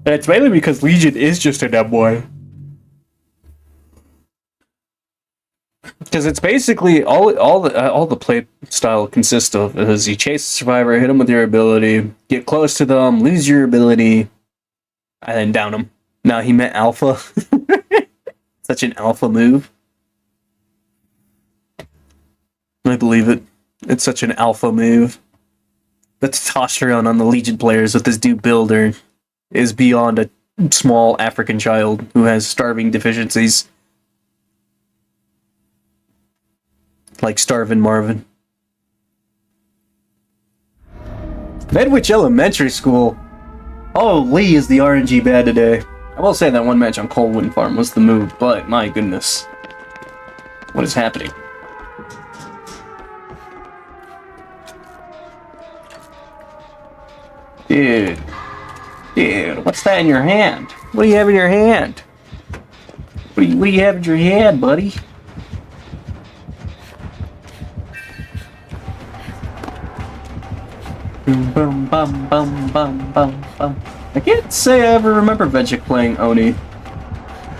And it's mainly because Legion is just an M1. Because it's basically all the play style consists of is you chase the survivor, hit them with your ability, get close to them, lose your ability, and then down them. Now he meant alpha. Such an alpha move. I believe it. It's such an alpha move. The testosterone on the Legion players with this new builder is beyond a small African child who has starving deficiencies. Like Starvin' Marvin. Medwich Elementary School. Oh, Lee is the RNG bad today. I will say that one match on Coldwind Farm was the move, but my goodness. What is happening? Dude. Dude, what's that in your hand? What do you have in your hand? What do you have in your hand, buddy? Boom, bum, bum, bum, bum, bum. I can't say I ever remember Vegek playing Oni.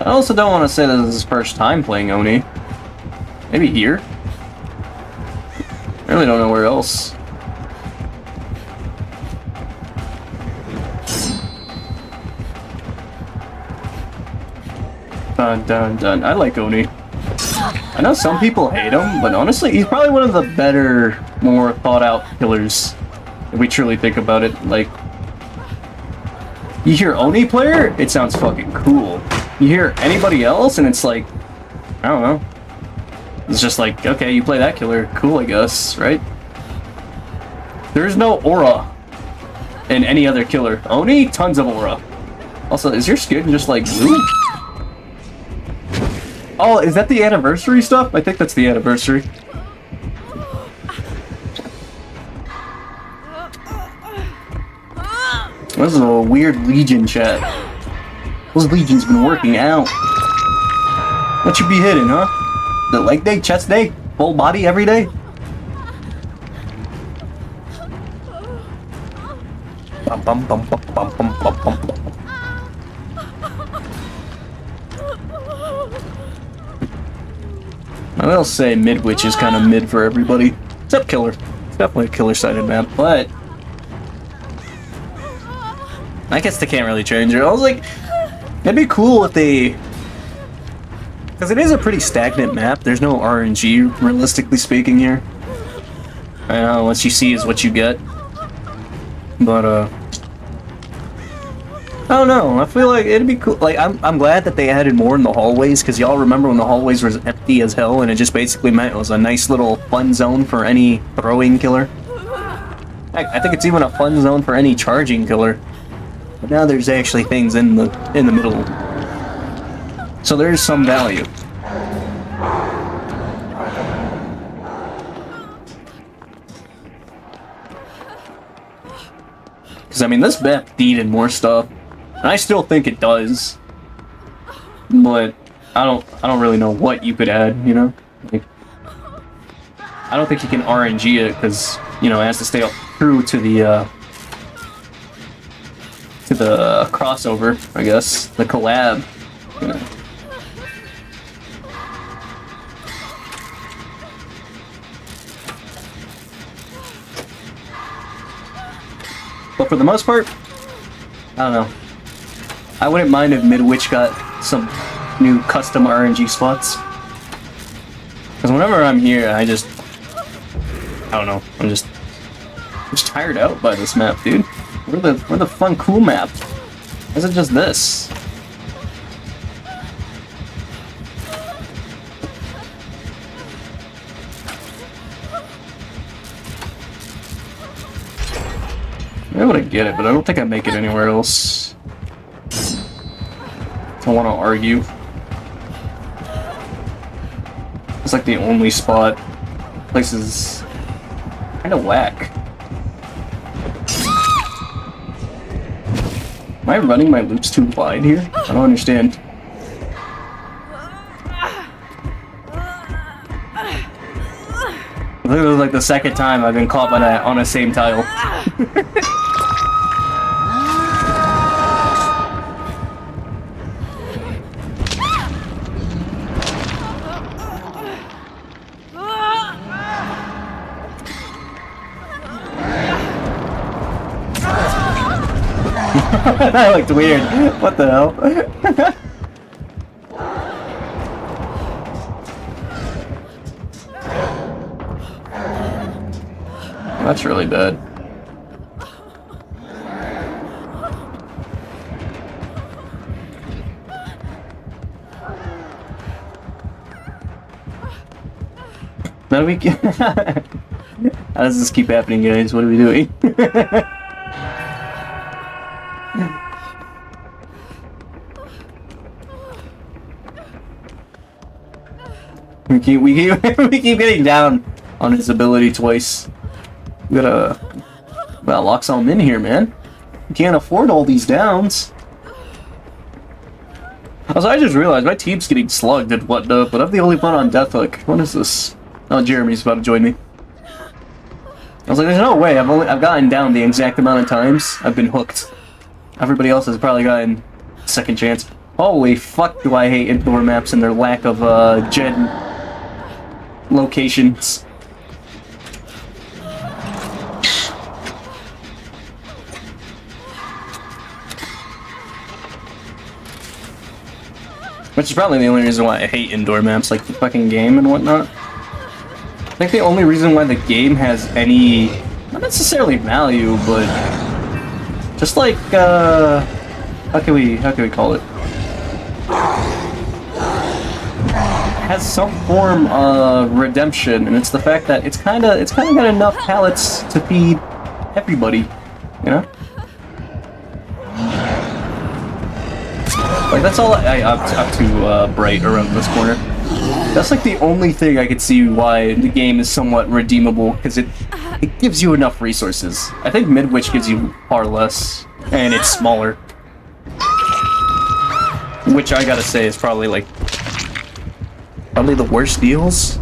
I also don't want to say this is his first time playing Oni. Maybe here? I really don't know where else. Dun dun dun. I like Oni. I know some people hate him, but honestly, he's probably one of the better, more thought out killers. If we truly think about it, like, you hear Oni player, it sounds fucking cool. You hear anybody else, and it's like, I don't know. It's just like, okay, you play that killer, cool, I guess, right? There's no aura in any other killer. Oni, tons of aura. Also, is your skin just like blue? Oh, is that the anniversary stuff? I think that's the anniversary. This is a weird Legion chat. Those Legions been working out. What you be hitting, huh? The leg day, chest day, full body every day? Bum, bum, bum, bum, bum, bum, bum, bum. I will say Midwich is kind of mid for everybody. Except Killer. It's definitely a killer-sided map, but I guess they can't really change it. I was like, it'd be cool if they... Because it is a pretty stagnant map. There's no RNG, realistically speaking, here. I know, what you see is what you get. But, I don't know. I feel like it'd be cool. Like, I'm glad that they added more in the hallways, because y'all remember when the hallways was empty as hell, and it just basically meant it was a nice little fun zone for any throwing killer. Heck, I think it's even a fun zone for any charging killer. But now there's actually things in the middle. So there's some value. Because I mean, this map needed more stuff. And I still think it does. But I don't really know what you could add, you know? Like, I don't think you can RNG it because, you know, it has to stay true to the crossover, I guess, the collab. You know. But for the most part, I don't know. I wouldn't mind if Midwich got some new custom RNG spots. Because whenever I'm here, I don't know. I'm just tired out by this map, dude. We're the fun, cool map. Why is it just this? I would get it, but I don't think I make it anywhere else. I don't want to argue. It's like the only spot. Place is kind of whack. Am I running my loops too wide here? I don't understand. I think it was like the second time I've been caught by that on the same tile. That looked weird. What the hell? That's really bad. Now we can. How does this keep happening, guys? What are we doing? we keep getting down on his ability twice. We gotta lock something in here, man. You can't afford all these downs. Also, I just realized my team's getting slugged and whatnot, but I'm the only one on Death Hook. What is this? Oh, Jeremy's about to join me. I was like, there's no way. I've gotten down the exact amount of times I've been hooked. Everybody else has probably gotten second chance. Holy fuck, do I hate indoor maps and their lack of gen locations. Which is probably the only reason why I hate indoor maps, like the fucking game and whatnot. I think the only reason why the game has any, not necessarily value, but just like, how can we call it? Has some form of redemption, and it's the fact that it's kinda got enough pallets to feed everybody, you know? Like, that's all I'm too bright around this corner. That's like the only thing I could see why the game is somewhat redeemable, because it gives you enough resources. I think Midwich gives you far less, and it's smaller. Which I gotta say is probably like the worst deals.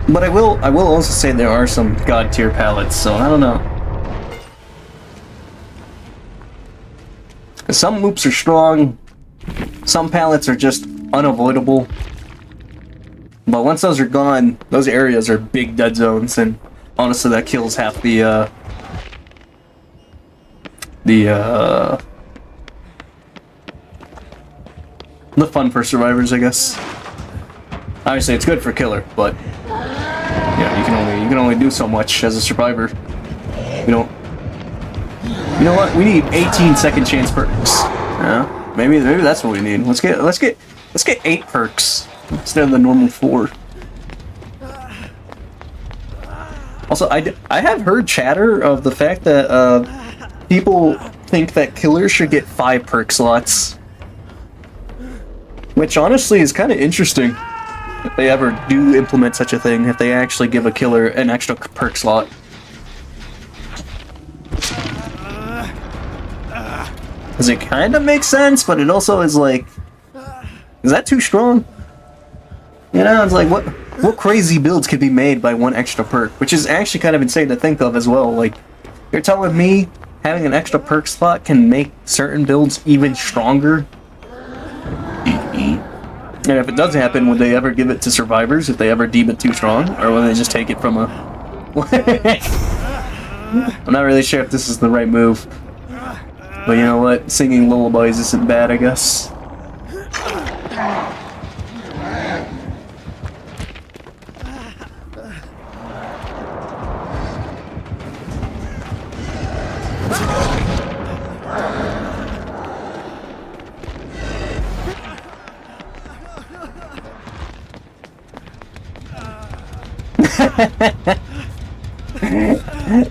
But I will also say there are some god tier pallets, so I don't know. Some loops are strong, some pallets are just unavoidable. But once those are gone, those areas are big dead zones, and honestly that kills half the fun for survivors, I guess. Obviously it's good for killer, but yeah, you can only do so much as a survivor. You know what? We need 18 second chance perks. Yeah, maybe that's what we need. Let's get 8 perks instead of the normal 4. Also, I have heard chatter of the fact that people think that killers should get 5 perk slots, which honestly is kind of interesting. If they ever do implement such a thing, if they actually give a killer an extra perk slot. Because it kind of makes sense, but it also is like, is that too strong? You know, it's like, what crazy builds could be made by 1 extra perk? Which is actually kind of insane to think of as well. Like, you're telling me having an extra perk slot can make certain builds even stronger? And if it does happen, would they ever give it to survivors if they ever deem it too strong? Or will they just take it from a... I'm not really sure if this is the right move. But you know what? Singing lullabies isn't bad, I guess.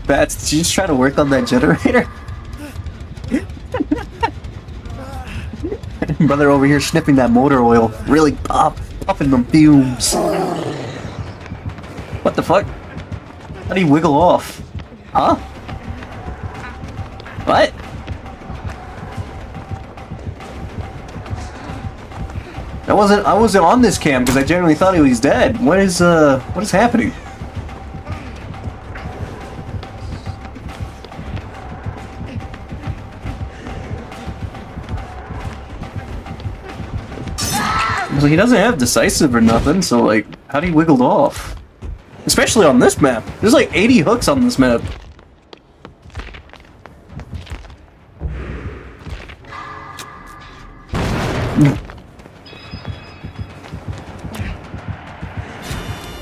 Bats, did you just try to work on that generator? Brother over here sniffing that motor oil, really puffing them fumes. What the fuck? How do you wiggle off? Huh? What? I wasn't on this cam because I genuinely thought he was dead. What is happening? So he doesn't have decisive or nothing, so like, how do you wiggle off? Especially on this map. There's like 80 hooks on this map.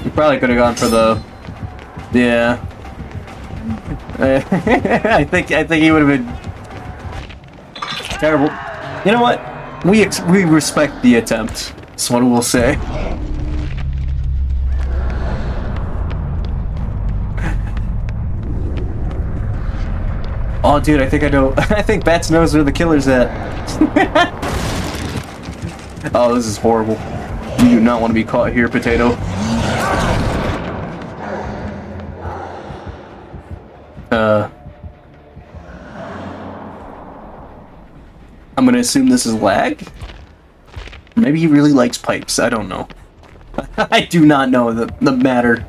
You probably could have gone for the... Yeah. I think he would have been terrible. You know what? We respect the attempt. That's what we'll say. Oh, dude, I think I know. I think Bats knows where the killer's at. Oh, this is horrible. You do not want to be caught here, Potato. I'm gonna assume this is lag. Maybe he really likes pipes. I don't know. I do not know the matter.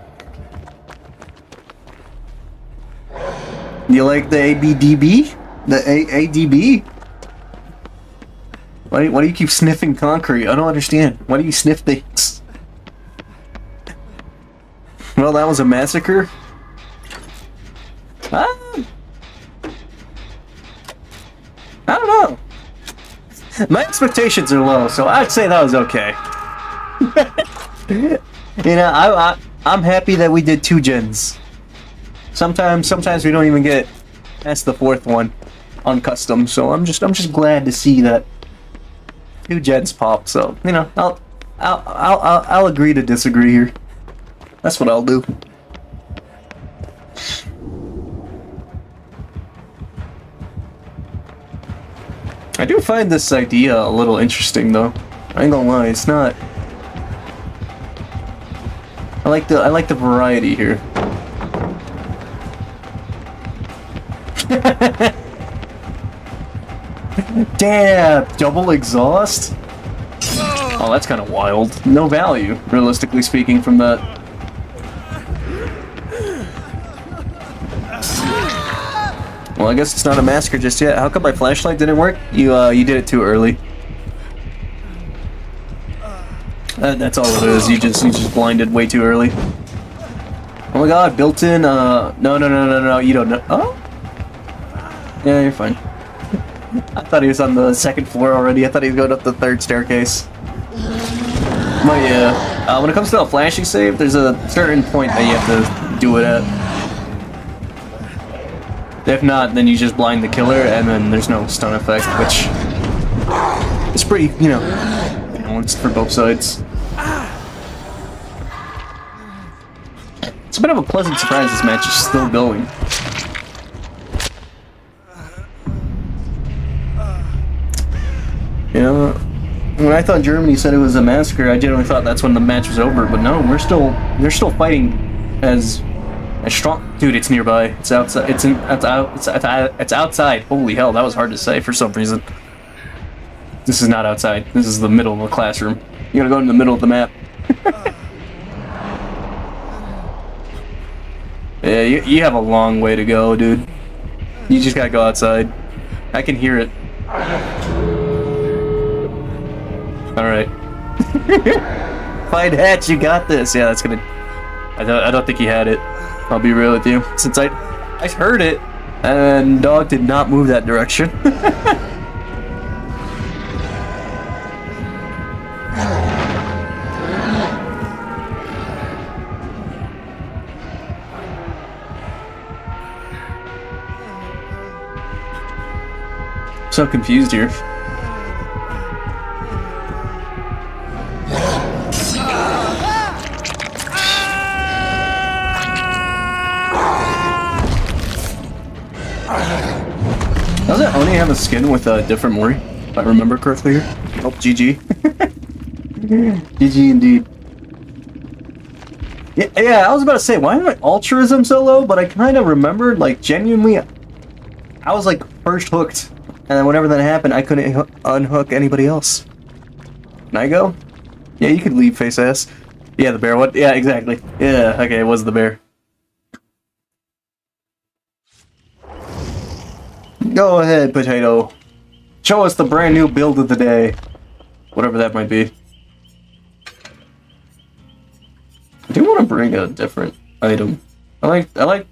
You like the ABDB? The ADB? Why do you keep sniffing concrete? I don't understand. Why do you sniff things? Well, that was a massacre. I don't know. My expectations are low, so I'd say that was okay. You know, I'm happy that we did 2 gens. Sometimes we don't even get past the 4th one on custom, so I'm just glad to see that 2 gens pop. So you know, I'll agree to disagree here. That's what I'll do. I do find this idea a little interesting, though. I ain't gonna lie, it's not. I like the variety here. Damn, double exhaust? Oh, that's kind of wild. No value, realistically speaking, from that. Well, I guess it's not a massacre just yet. How come my flashlight didn't work? You did it too early. That's all it is. You just blinded way too early. Oh my god, built-in, no, you don't know. Oh? Yeah, you're fine. I thought he was on the 2nd floor already. I thought he was going up the 3rd staircase. But yeah, when it comes to a flashing save, there's a certain point that you have to do it at. If not, then you just blind the killer, and then there's no stun effect, which is pretty, you know, balanced for both sides. It's a bit of a pleasant surprise this match is still going. You know, when I thought Germany said it was a massacre, I generally thought that's when the match was over, but no, they're still fighting as strong. Dude, it's nearby. It's outside. It's outside. Holy hell, that was hard to say for some reason. This is not outside. This is the middle of the classroom. You gotta go in the middle of the map. Yeah, you have a long way to go, dude. You just gotta go outside. I can hear it. Alright. Find hatch, you got this. Yeah, that's gonna... I don't think he had it. I'll be real with you. Since I heard it, and dog did not move that direction. So confused here. Doesn't Oni have a skin with a different Mori, if I remember correctly here? Oh, GG. GG indeed. Yeah, I was about to say, why am I altruism so low? But I kind of remembered, like, genuinely, I was, like, first hooked. And then whenever that happened, I couldn't unhook anybody else. Can I go? Yeah, you could leave, face ass. Yeah, the bear. What? Yeah, exactly. Yeah, okay, it was the bear. Go ahead, potato. Show us the brand new build of the day. Whatever that might be. I do want to bring a different item. I like...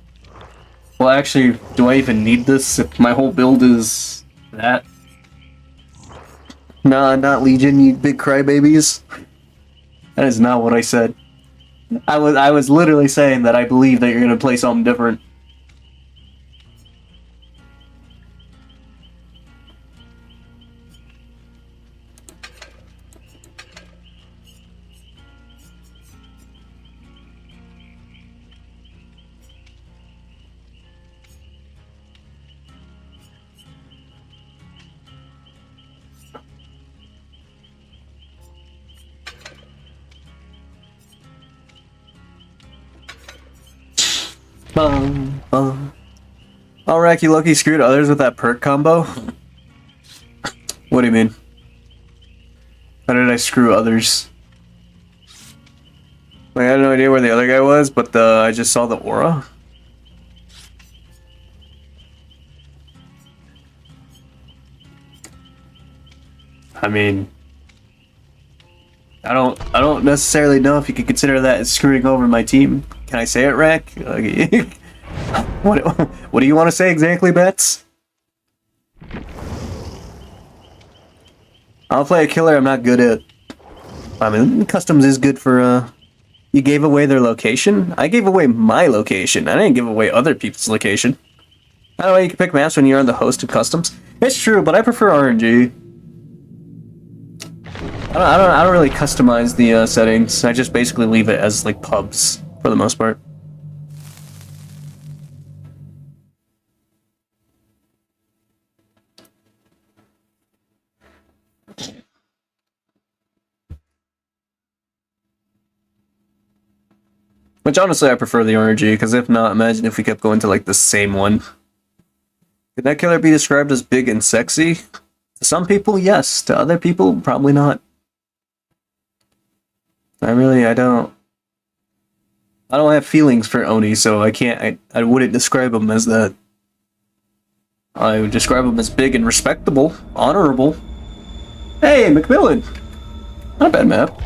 Well, actually, do I even need this if my whole build is... that? Nah, not Legion, you big crybabies. That is not what I said. I was literally saying that I believe that you're gonna play something different. Bum, bum. Alright, you lucky screwed others with that perk combo. What do you mean? How did I screw others? Like, I had no idea where the other guy was, but I just saw the aura. I mean, I don't necessarily know if you could consider that as screwing over my team. Can I say it, Rack? What do you want to say exactly, Bets? I'll play a killer I'm not good at. I mean, customs is good for, You gave away their location? I gave away my location. I didn't give away other people's location. By the way, you can pick maps when you're on the host of customs. It's true, but I prefer RNG. I don't really customize the settings. I just basically leave it as like pubs for the most part. Which honestly I prefer the RNG, because if not, imagine if we kept going to like the same one. Could that killer be described as big and sexy? To some people, yes. To other people, probably not. I don't have feelings for Oni, so I wouldn't describe him as that. I would describe him as big and respectable, honorable. Hey, Macmillan! Not a bad map.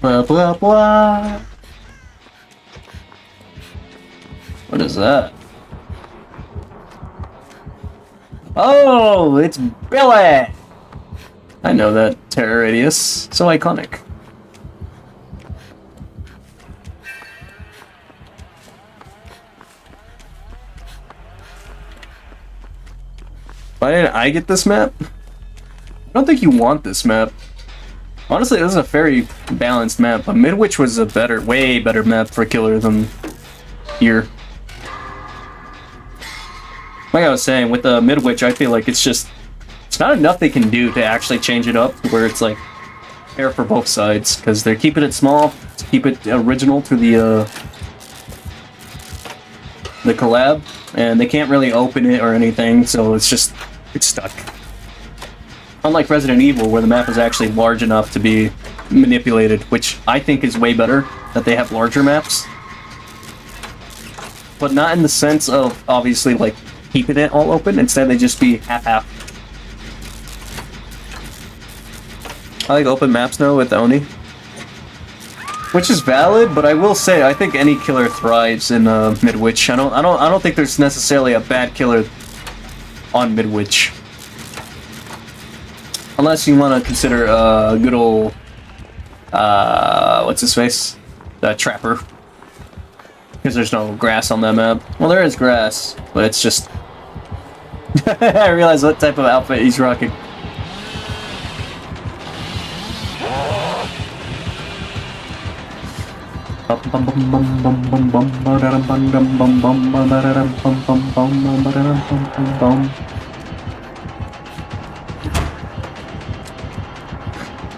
Blah, blah, blah. What is that? Oh, it's Billy! I know that terror radius. So iconic. Why didn't I get this map? I don't think you want this map. Honestly, this is a very balanced map, but Midwich was a way better map for killer than here. Like I was saying, with the Midwich, I feel like it's not enough they can do to actually change it up where it's like fair for both sides, because they're keeping it small to keep it original to the collab, and they can't really open it or anything, so it's stuck. Unlike Resident Evil, where the map is actually large enough to be manipulated, which I think is way better, that they have larger maps. But not in the sense of, obviously, like, keeping it all open. Instead, they just be half-half. I like open maps now with Oni. Which is valid, but I will say, I think any killer thrives in Midwich. I don't think there's necessarily a bad killer on Midwich. Unless you want to consider good old, what's his face? The Trapper. Because there's no grass on that map. Well, there is grass, but it's just... I realize what type of outfit he's rocking.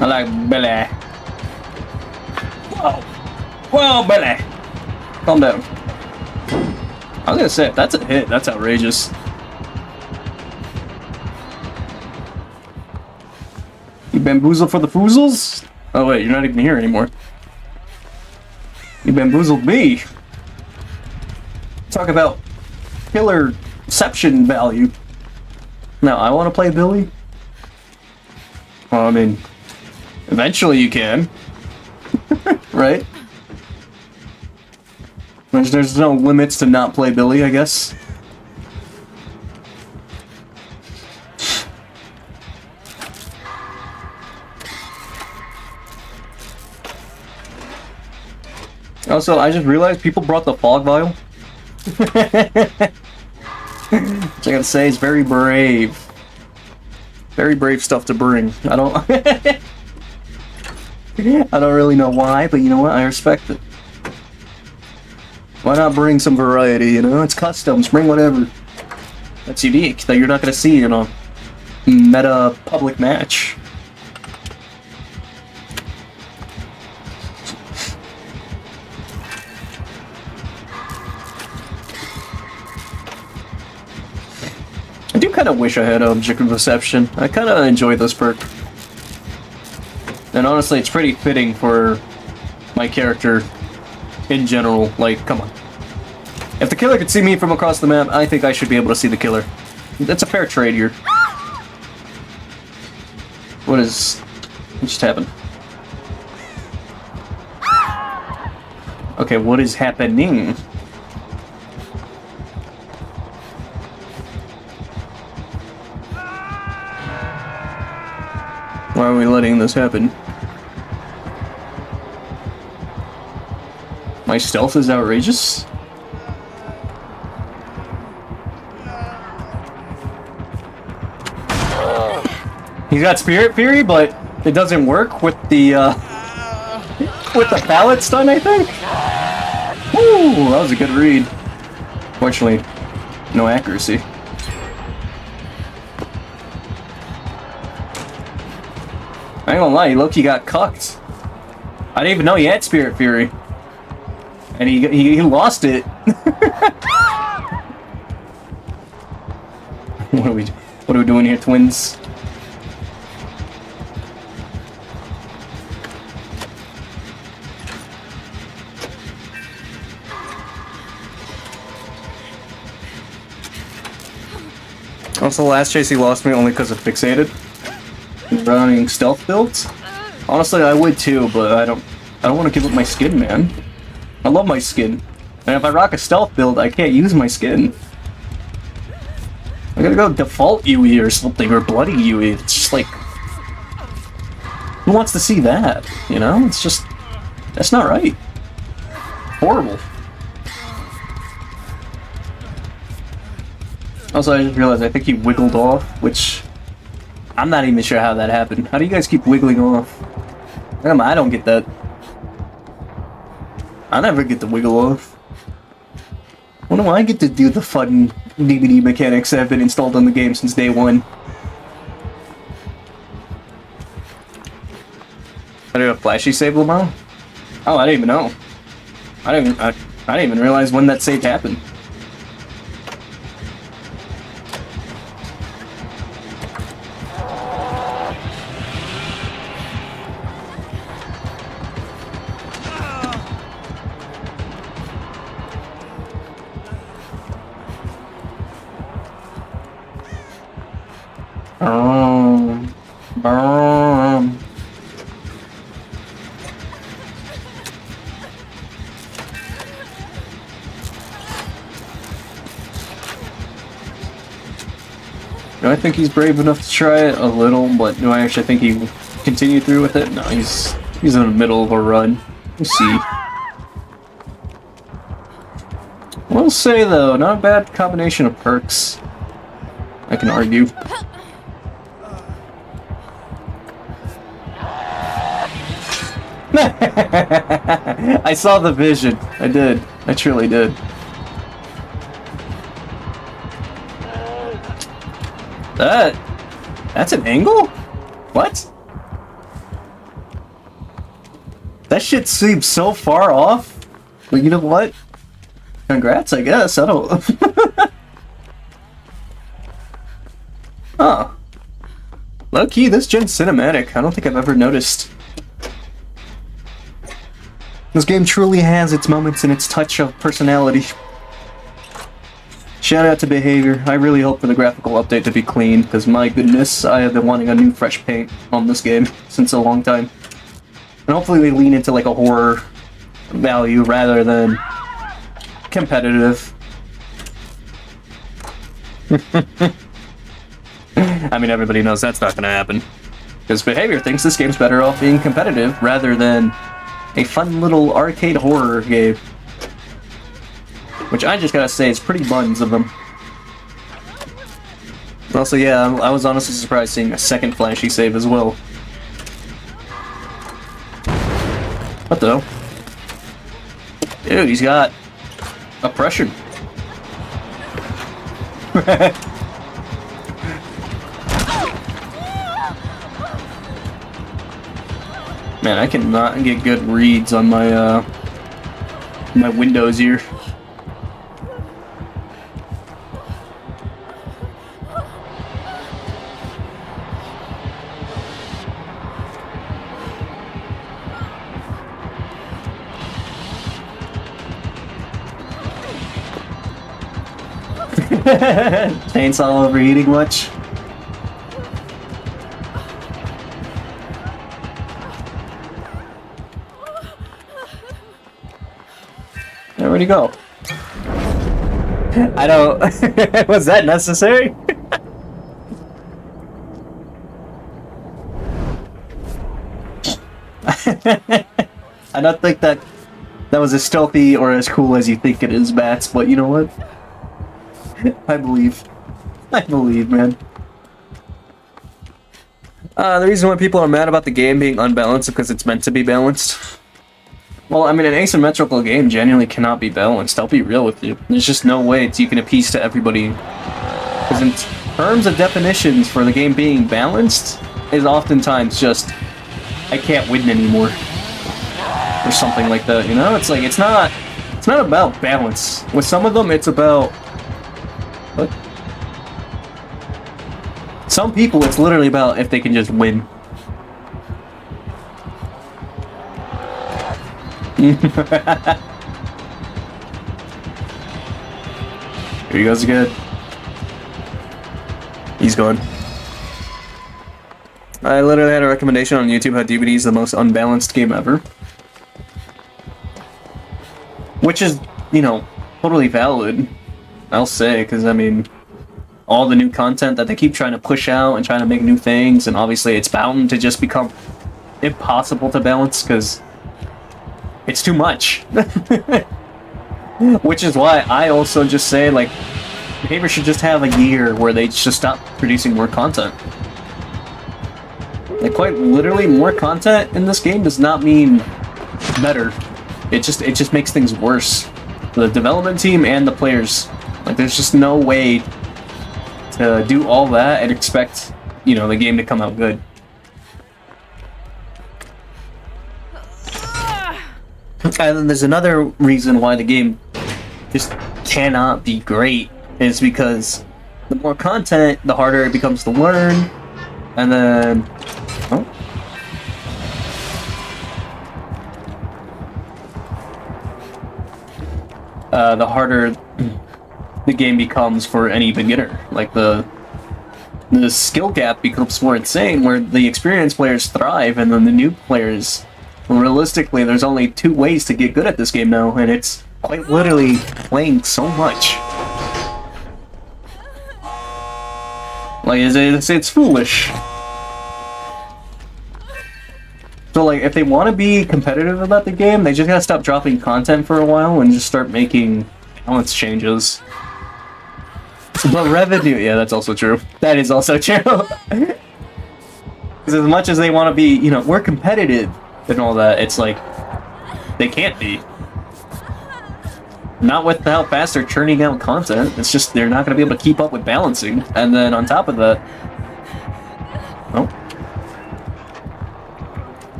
I like Billy. Whoa! Whoa, Billy! Calm down. I was gonna say, if that's a hit, that's outrageous. You bamboozled for the foozles? Oh wait, you're not even here anymore. You bamboozled me. Talk about killer reception value. Now, I want to play Billy. Well, I mean, eventually you can. Right? There's no limits to not play Billy, I guess. Also, I just realized people brought the fog vial. Which I gotta say is very brave. Very brave stuff to bring. I don't I don't really know why, but you know what? I respect it. Why not bring some variety, you know? It's customs, bring whatever. That's unique, that you're not gonna see in a meta public match. do kind of wish I had objective perception. I kind of enjoy this perk. And honestly, it's pretty fitting for my character in general. Like, come on. If the killer could see me from across the map, I think I should be able to see the killer. That's a fair trade here. What just happened? Okay, what is happening? Why are we letting this happen? My stealth is outrageous? He's got Spirit Fury, but it doesn't work with the pallet stun, I think? Woo, that was a good read. Fortunately, no accuracy. I ain't gonna lie, Loki got cucked. I didn't even know he had Spirit Fury. And he lost it. What are we doing here, twins? Also, last chase he lost me only because of Fixated. Running stealth builds. Honestly, I would too, but I don't want to give up my skin, man. I love my skin. And if I rock a stealth build, I can't use my skin. I gotta go default UE or something, or bloody UE. It's just like... Who wants to see that? You know? It's just... That's not right. Horrible. Also, I just realized I think he wiggled off, which... I'm not even sure how that happened. How do you guys keep wiggling off? I don't get that. I never get to wiggle off. When do I get to do the fun DVD mechanics that have been installed on the game since day one? I do a flashy save, Lamar? Oh, I didn't even know. I didn't even realize when that save happened. Do I think he's brave enough to try it? A little, but do I actually think he will continue through with it? No, he's in the middle of a run. We'll see. We'll say though, not a bad combination of perks. I can argue. I saw the vision. I did. I truly did. That's an angle? What? That shit seems so far off. But you know what? Congrats, I guess. I don't... Oh. Low-key, this gen's cinematic. I don't think I've ever noticed. This game truly has its moments and its touch of personality. Shout out to Behavior. I really hope for the graphical update to be clean, because my goodness, I have been wanting a new fresh paint on this game since a long time. And hopefully they lean into like a horror value rather than competitive. I mean, everybody knows that's not going to happen. Because Behavior thinks this game's better off being competitive rather than a fun little arcade horror game. Which I just gotta say is pretty buns of them. Also, yeah, I was honestly surprised seeing a second flashy save as well. What the hell? Dude, he's got oppression. Man, I cannot get good reads on my my windows here. Chainsaw overeating much? Where'd he go? I don't... Was that necessary? I don't think that was as stealthy or as cool as you think it is, Bats, but you know what? I believe. I believe, man. The reason why people are mad about the game being unbalanced is because it's meant to be balanced. Well, I mean, an asymmetrical game genuinely cannot be balanced. I'll be real with you. There's just no way you can appease to everybody. Because in terms of definitions for the game being balanced, is oftentimes just, I can't win anymore. Or something like that, you know? It's like, it's not about balance. With some of them, it's about... What? Some people, it's literally about if they can just win. Here he goes again. He's gone. I literally had a recommendation on YouTube how DBD is the most unbalanced game ever. Which is, you know, totally valid, I'll say, because, I mean, all the new content that they keep trying to push out and trying to make new things, and obviously it's bound to just become impossible to balance, because it's too much. Which is why I also just say, like, Paper should just have a year where they just stop producing more content. Like, quite literally, more content in this game does not mean better. It just makes things worse. For the development team and the players. Like, there's just no way to do all that and expect, you know, the game to come out good. And then there's another reason why the game just cannot be great, is because the more content, the harder it becomes to learn, and then... Oh. The harder the game becomes for any beginner. Like, the skill gap becomes more insane, where the experienced players thrive, and then the new players... Realistically, there's only two ways to get good at this game now, and it's quite literally playing so much. Like, it's foolish. So, like, if they want to be competitive about the game, they just gotta stop dropping content for a while and just start making balance changes. But revenue, yeah, that's also true. That is also true. Because as much as they want to be, you know, we're competitive and all that, it's like, they can't be. Not with how fast they're churning out content. It's just, they're not going to be able to keep up with balancing. And then on top of that... Oh.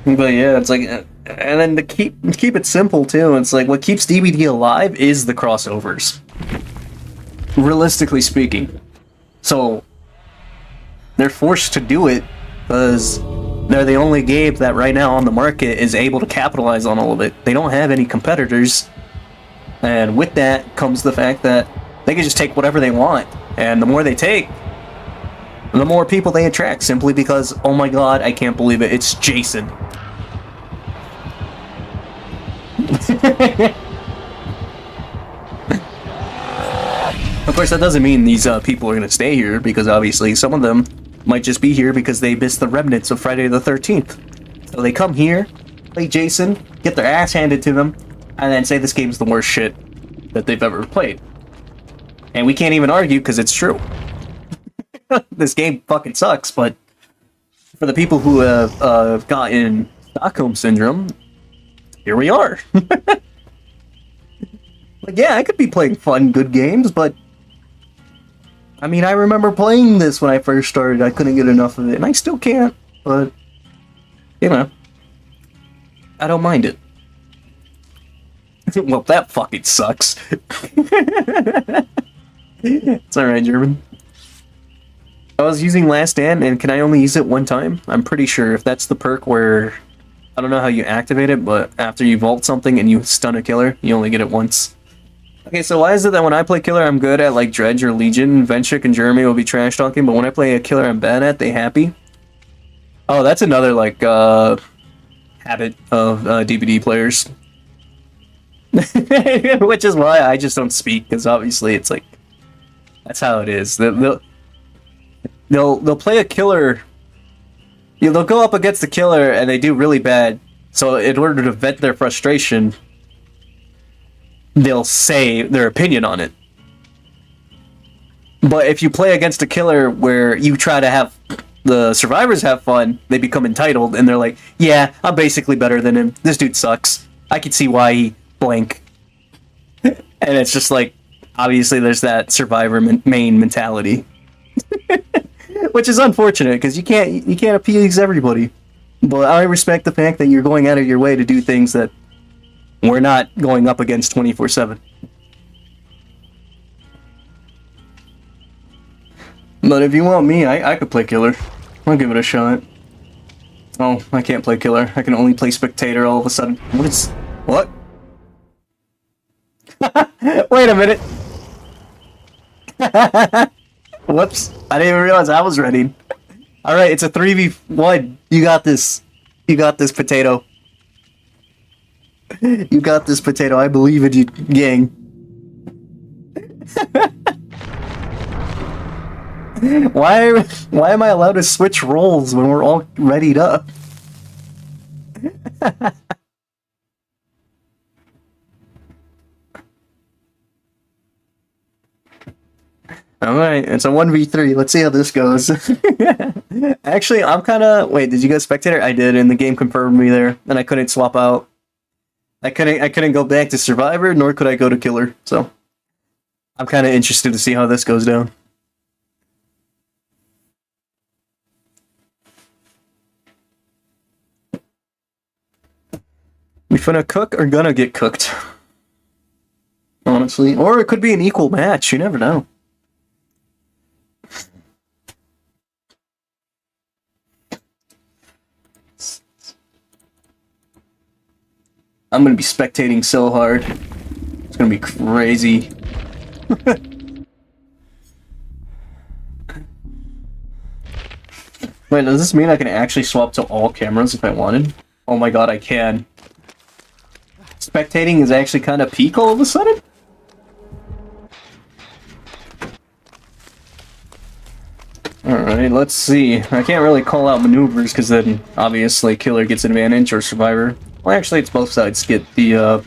But yeah, it's like, and then to keep it simple too, it's like what keeps DBD alive is the crossovers, realistically speaking. So they're forced to do it because they're the only game that right now on the market is able to capitalize on all of it. They don't have any competitors, and with that comes the fact that they can just take whatever they want, and the more they take, the more people they attract, simply because, oh my god, I can't believe it, it's Jason. Of course, that doesn't mean these people are going to stay here, because obviously some of them might just be here because they missed the remnants of Friday the 13th. So they come here, play Jason, get their ass handed to them, and then say this game's the worst shit that they've ever played. And we can't even argue because it's true. This game fucking sucks, but for the people who have gotten Stockholm Syndrome, here we are. Like, yeah, I could be playing fun, good games, but I mean, I remember playing this when I first started. I couldn't get enough of it, and I still can't, but you know, I don't mind it. Well, that fucking sucks. It's alright, German. I was using Last Stand, and can I only use it one time? I'm pretty sure if that's the perk where... I don't know how you activate it, but after you vault something and you stun a killer, you only get it once. Okay, so why is it that when I play killer, I'm good at, like, Dredge or Legion, Venchik and Jeremy will be trash-talking, but when I play a killer I'm bad at, they happy? Oh, that's another, like, habit of DBD players. Which is why I just don't speak, because obviously it's like... That's how it is. They'll play a killer... They'll go up against the killer and they do really bad, so in order to vent their frustration... they'll say their opinion on it. But if you play against a killer where you try to have the survivors have fun, they become entitled, and they're like, yeah, I'm basically better than him. This dude sucks. I can see why he blank. And it's just like, obviously there's that survivor main mentality. Which is unfortunate, because you can't appease everybody. But I respect the fact that you're going out of your way to do things that we're not going up against 24/7. But if you want me, I could play killer. I'll give it a shot. Oh, I can't play killer. I can only play spectator all of a sudden. What? Wait a minute. Whoops. I didn't even realize I was ready. Alright, it's a 3v1. You got this. You got this, potato. You got this, potato. I believe in you, gang. Why am I allowed to switch roles when we're all readied up? Alright, it's a 1v3. Let's see how this goes. Actually, I'm kinda... Wait, did you go spectator? I did, and the game confirmed me there, and I couldn't swap out. I couldn't go back to survivor, nor could I go to killer, so... I'm kinda interested to see how this goes down. We finna cook or gonna get cooked? Honestly. Or it could be an equal match, you never know. I'm gonna be spectating so hard. It's gonna be crazy. Wait, does this mean I can actually swap to all cameras if I wanted? Oh my god, I can. Spectating is actually kind of peak all of a sudden? Alright, let's see. I can't really call out maneuvers because then obviously killer gets advantage or survivor. Well, actually, it's both sides get the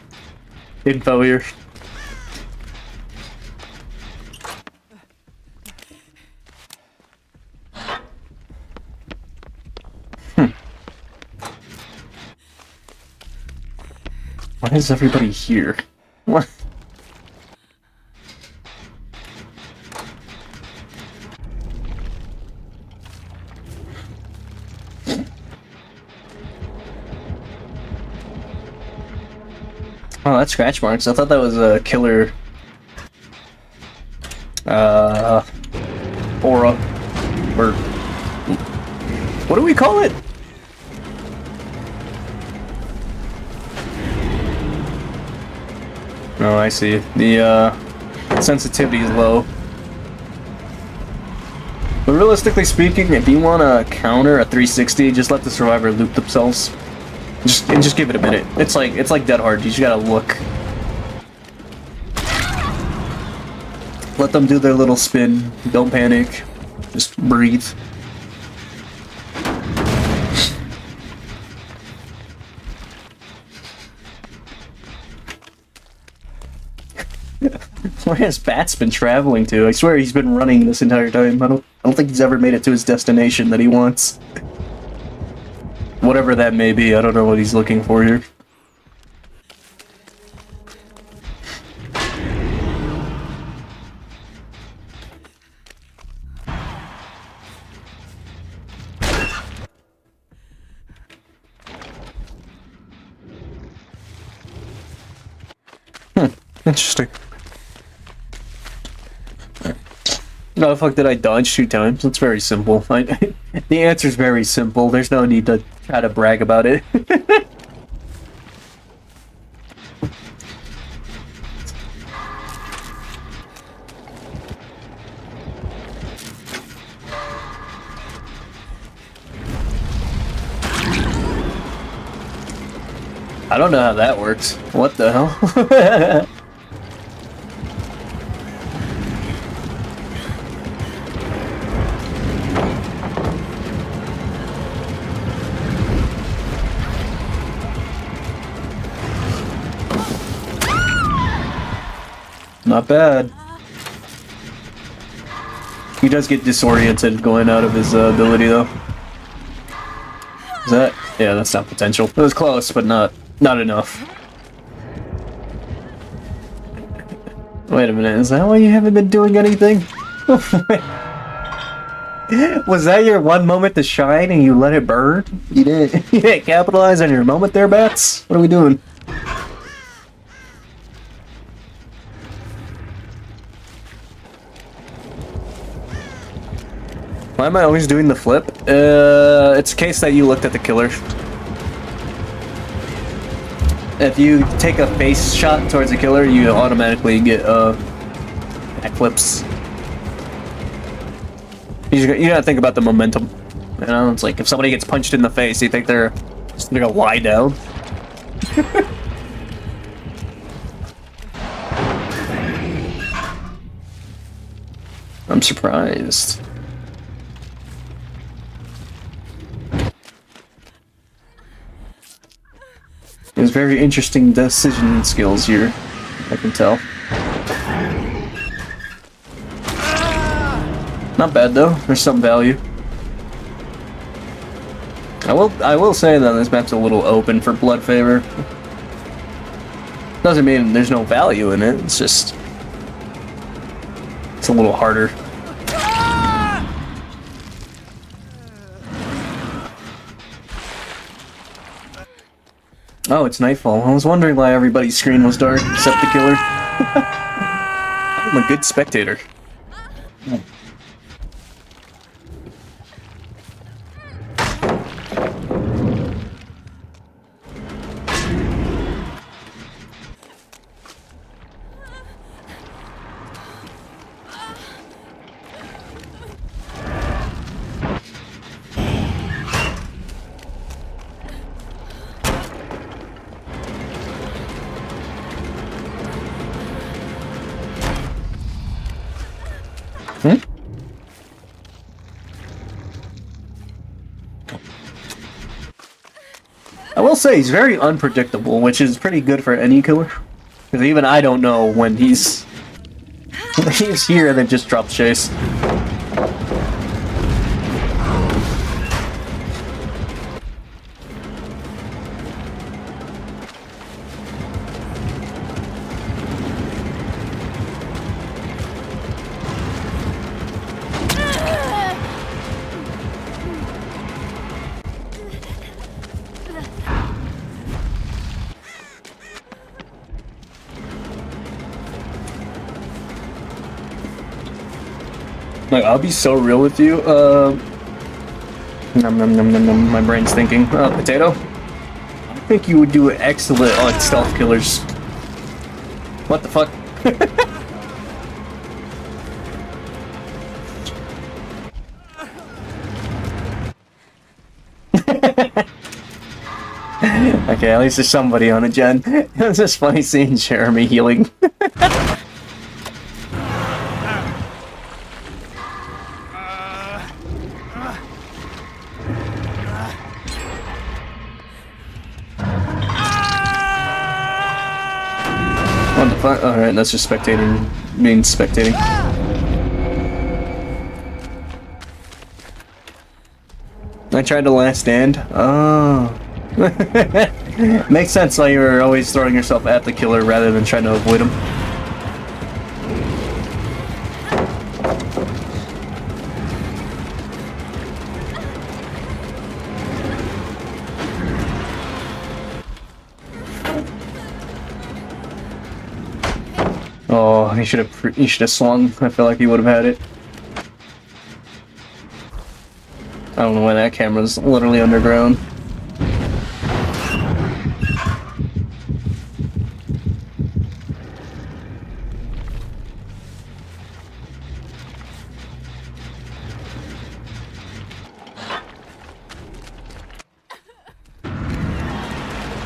info here. Why is everybody here? What? Oh, that's scratch marks. I thought that was a killer. Aura. Or... what do we call it? Oh, I see. The, sensitivity is low. But realistically speaking, if you want to counter a 360, just let the survivor loop themselves. Just give it a minute. It's like Dead Hard. You just gotta look. Let them do their little spin. Don't panic. Just breathe. Where has Bats been traveling to? I swear he's been running this entire time. I don't think he's ever made it to his destination that he wants. Whatever that may be, I don't know what he's looking for here. Interesting. No, the fuck did I dodge 2 times? It's very simple. The answer's very simple. There's no need to try to brag about it. I don't know how that works. What the hell? Not bad. He does get disoriented going out of his ability, though. Is that? Yeah, that's not potential. It was close, but not enough. Wait a minute, is that why you haven't been doing anything? Was that your one moment to shine and you let it burn? You didn't capitalize on your moment there, Bats? What are we doing? Why am I always doing the flip? It's a case that you looked at the killer. If you take a face shot towards the killer, you automatically get backflips. You gotta think about the momentum. You know, it's like if somebody gets punched in the face, you think they're just gonna lie down. I'm surprised. There's very interesting decision skills here, I can tell. Not bad though, there's some value. I will say that this map's a little open for blood favor. Doesn't mean there's no value in it, it's just... it's a little harder. Oh, it's nightfall. I was wondering why everybody's screen was dark, except the killer. I'm a good spectator. I will say he's very unpredictable, which is pretty good for any killer. Because even I don't know when he's here and then just drops chase. Like, I'll be so real with you. Num num num num num. My brain's thinking. Potato. I think you would do excellent on stealth killers. What the fuck? Okay, at least there's somebody on it, Jen. It was just funny seeing Jeremy healing. What the fuck? Alright, that's just spectating. Means spectating. I tried to last stand. Oh. Makes sense why you were always throwing yourself at the killer rather than trying to avoid him. Oh, he should have swung. I feel like he would have had it. I don't know why that camera's literally underground.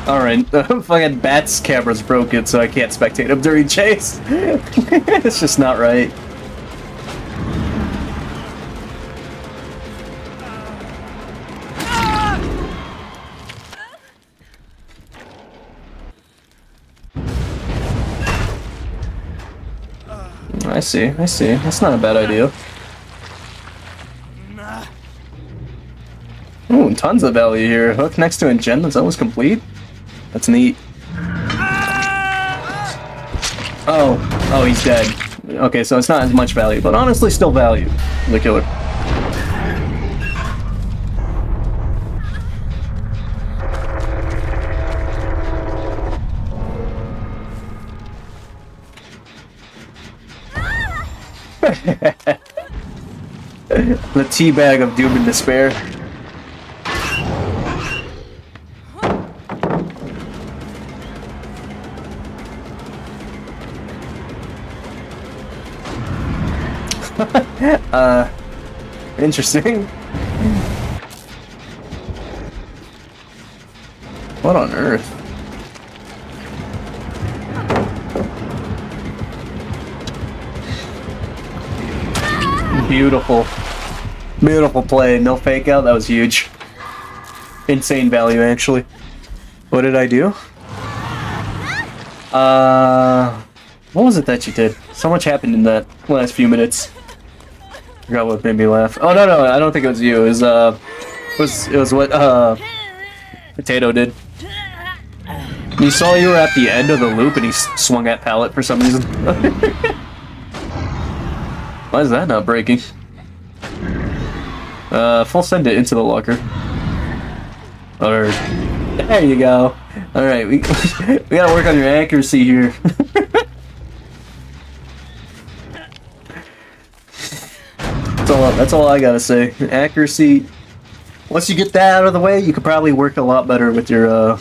Alright, the fucking Bat's camera's broken, so I can't spectate him during chase. It's just not right. I see. That's not a bad idea. Ooh, tons of value here. Hook next to enchantments, that was complete. That's neat. Oh, he's dead. Okay, so it's not as much value, but honestly still value. The killer. The teabag of doom and despair. Interesting. What on earth? Beautiful. Beautiful play. No fake out. That was huge. Insane value, actually. What did I do? What was it that you did? So much happened in that last few minutes. I forgot what made me laugh. Oh, no, I don't think it was you. It was what, Potato did. You saw you were at the end of the loop and he swung at Pallet for some reason. Why is that not breaking? Full send it into the locker. Or, there you go. Alright, we gotta work on your accuracy here. That's all I gotta say. Accuracy, once you get that out of the way, you could probably work a lot better with your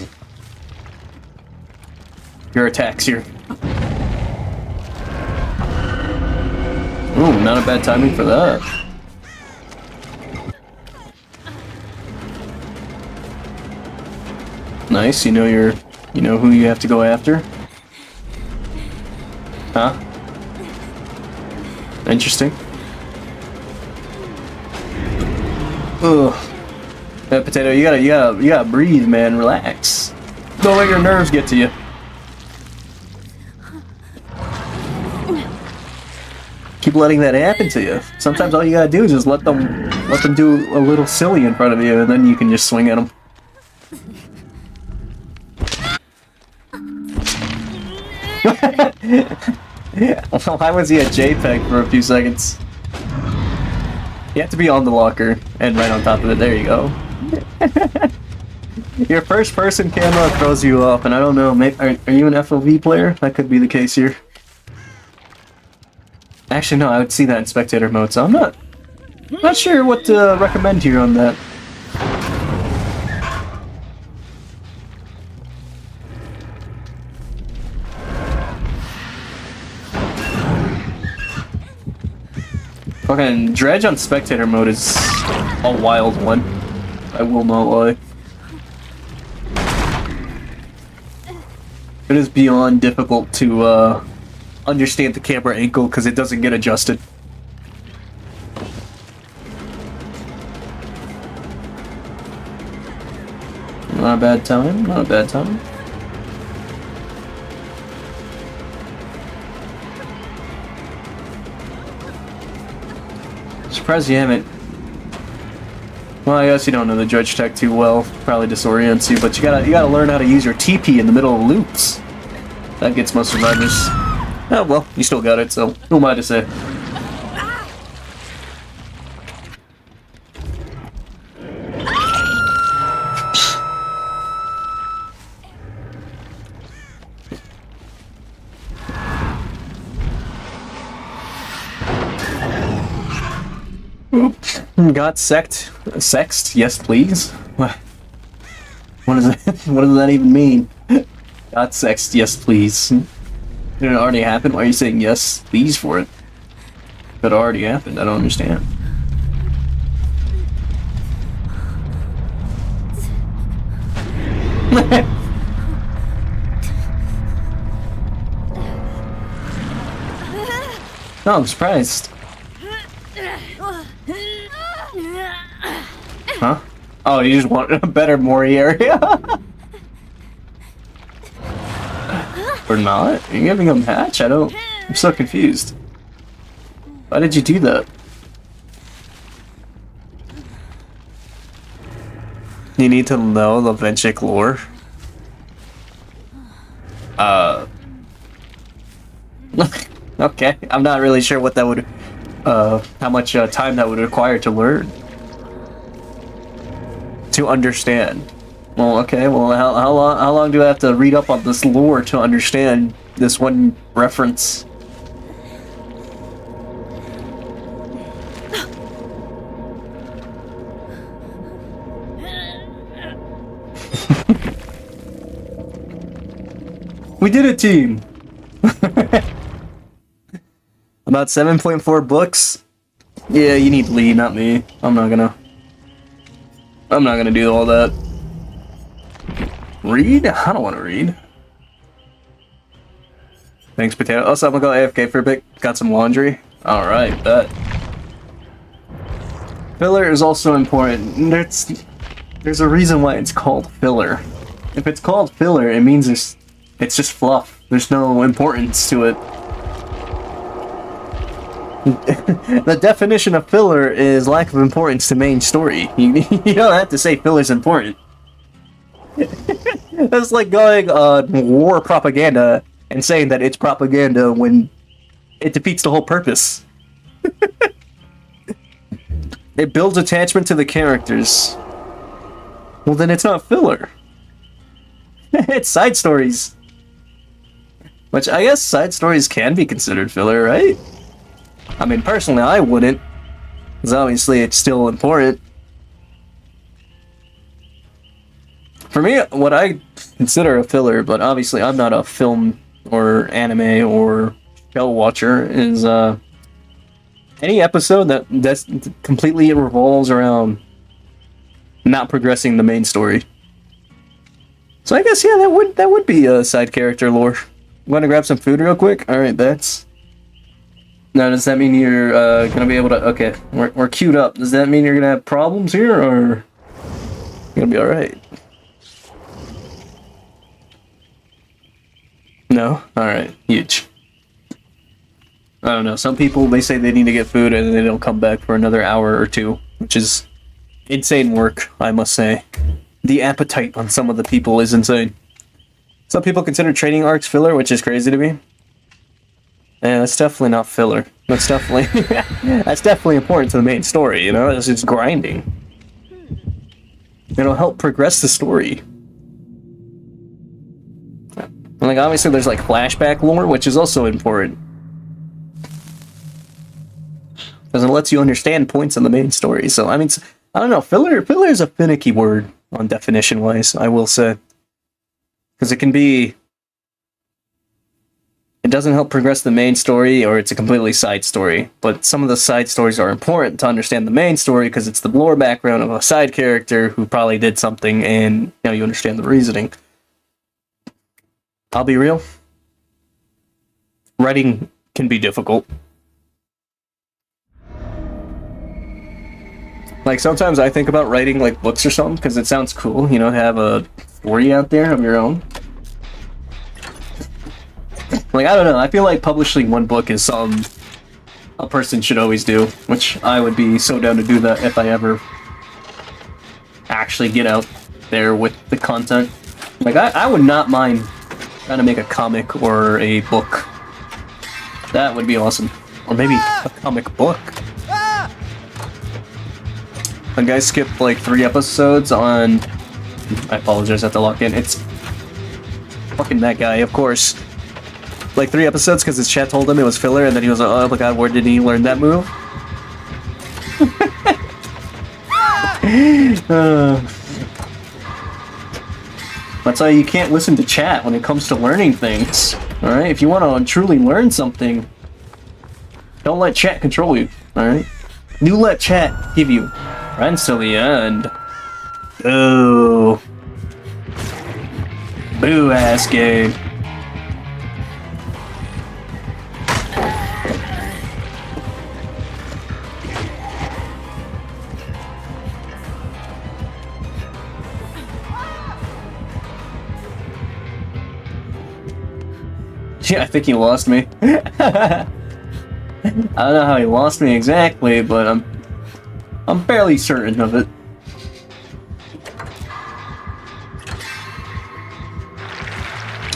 attacks here. Ooh, not a bad timing for that. Nice, you know who you have to go after. Huh? Interesting. Ugh. Yeah, Potato, you gotta breathe, man. Relax. Don't let your nerves get to you. Keep letting that happen to you. Sometimes all you gotta do is just let them do a little silly in front of you, and then you can just swing at them. Why was he a JPEG for a few seconds? You have to be on the locker and right on top of it. There you go. Your first-person camera throws you off, and I don't know. Maybe, are you an FOV player? That could be the case here. Actually, no. I would see that in spectator mode, so I'm not sure what to recommend here on that. Fucking Dredge on spectator mode is a wild one. I will not lie. It is beyond difficult to understand the camera angle because it doesn't get adjusted. Not a bad time, not a bad time. Surprised you haven't. Well, I guess you don't know the Dredge tech too well. Probably disorients you, but you gotta learn how to use your TP in the middle of loops. That gets most survivors. Oh well, you still got it, so who am I to say? Got sexed? Yes, please. What does that? What does that even mean? Got sexed? Yes, please. Did it already happen? Why are you saying yes, please for it? If it already happened, I don't understand. No, I'm surprised. Huh? Oh, you just want a better Mori area? Or not? Are you giving him hatch? I'm so confused. Why did you do that? You need to know the Venchik lore. Okay, I'm not really sure what that would, how much time that would require to learn. To understand. Well, okay, well, how long do I have to read up on this lore to understand this one reference? We did it, team! About 7.4 books? Yeah, you need Lee, not me. I'm not gonna do all that. Read? I don't want to read. Thanks, Potato. Also, I'm gonna go AFK for a bit. Got some laundry. Alright, bet. Filler is also important. There's a reason why it's called filler. If it's called filler, it means it's just fluff. There's no importance to it. The definition of filler is lack of importance to main story. You don't have to say filler's important. That's like going war propaganda and saying that it's propaganda when it defeats the whole purpose. It builds attachment to the characters. Well, then it's not filler. It's side stories. Which I guess side stories can be considered filler, right? I mean, personally, I wouldn't. Because obviously it's still important. For me, what I consider a filler, but obviously I'm not a film or anime or show watcher, is any episode that's completely revolves around not progressing the main story. So I guess, yeah, that would be a side character lore. I'm gonna grab some food real quick. Alright, that's... Now, does that mean you're gonna be able to... Okay, we're queued up. Does that mean you're gonna have problems here, or... You're gonna be alright? No? Alright, huge. I don't know, some people, they say they need to get food and they don't come back for another hour or two, which is insane work, I must say. The appetite on some of the people is insane. Some people consider training arcs filler, which is crazy to me. Yeah, that's definitely not filler. That's definitely that's definitely important to the main story, you know? It's just grinding. It'll help progress the story. Like, obviously there's like flashback lore, which is also important. Because it lets you understand points in the main story. So, I mean, I don't know, filler is a finicky word on definition-wise, I will say. Because it can be... It doesn't help progress the main story, or it's a completely side story. But some of the side stories are important to understand the main story, because it's the lore background of a side character who probably did something, and you know, you understand the reasoning. I'll be real. Writing can be difficult. Like, sometimes I think about writing, like, books or something, because it sounds cool, you know, to have a story out there of your own. Like, I don't know, I feel like publishing one book is something a person should always do, which I would be so down to do that if I ever actually get out there with the content. Like, I would not mind trying to make a comic or a book. That would be awesome. Or maybe a comic book. A guy skipped like 3 episodes on... I apologize, I have to lock in. It's fucking that guy, of course. Like 3 episodes because his chat told him it was filler, and then he was like, oh my god, where did he learn that move? That's why you can't listen to chat when it comes to learning things. Alright? If you want to truly learn something, don't let chat control you. Alright? You let chat give you friends till the end. Boo. Boo ass game. Yeah, I think he lost me. I don't know how he lost me exactly, but I'm fairly certain of it.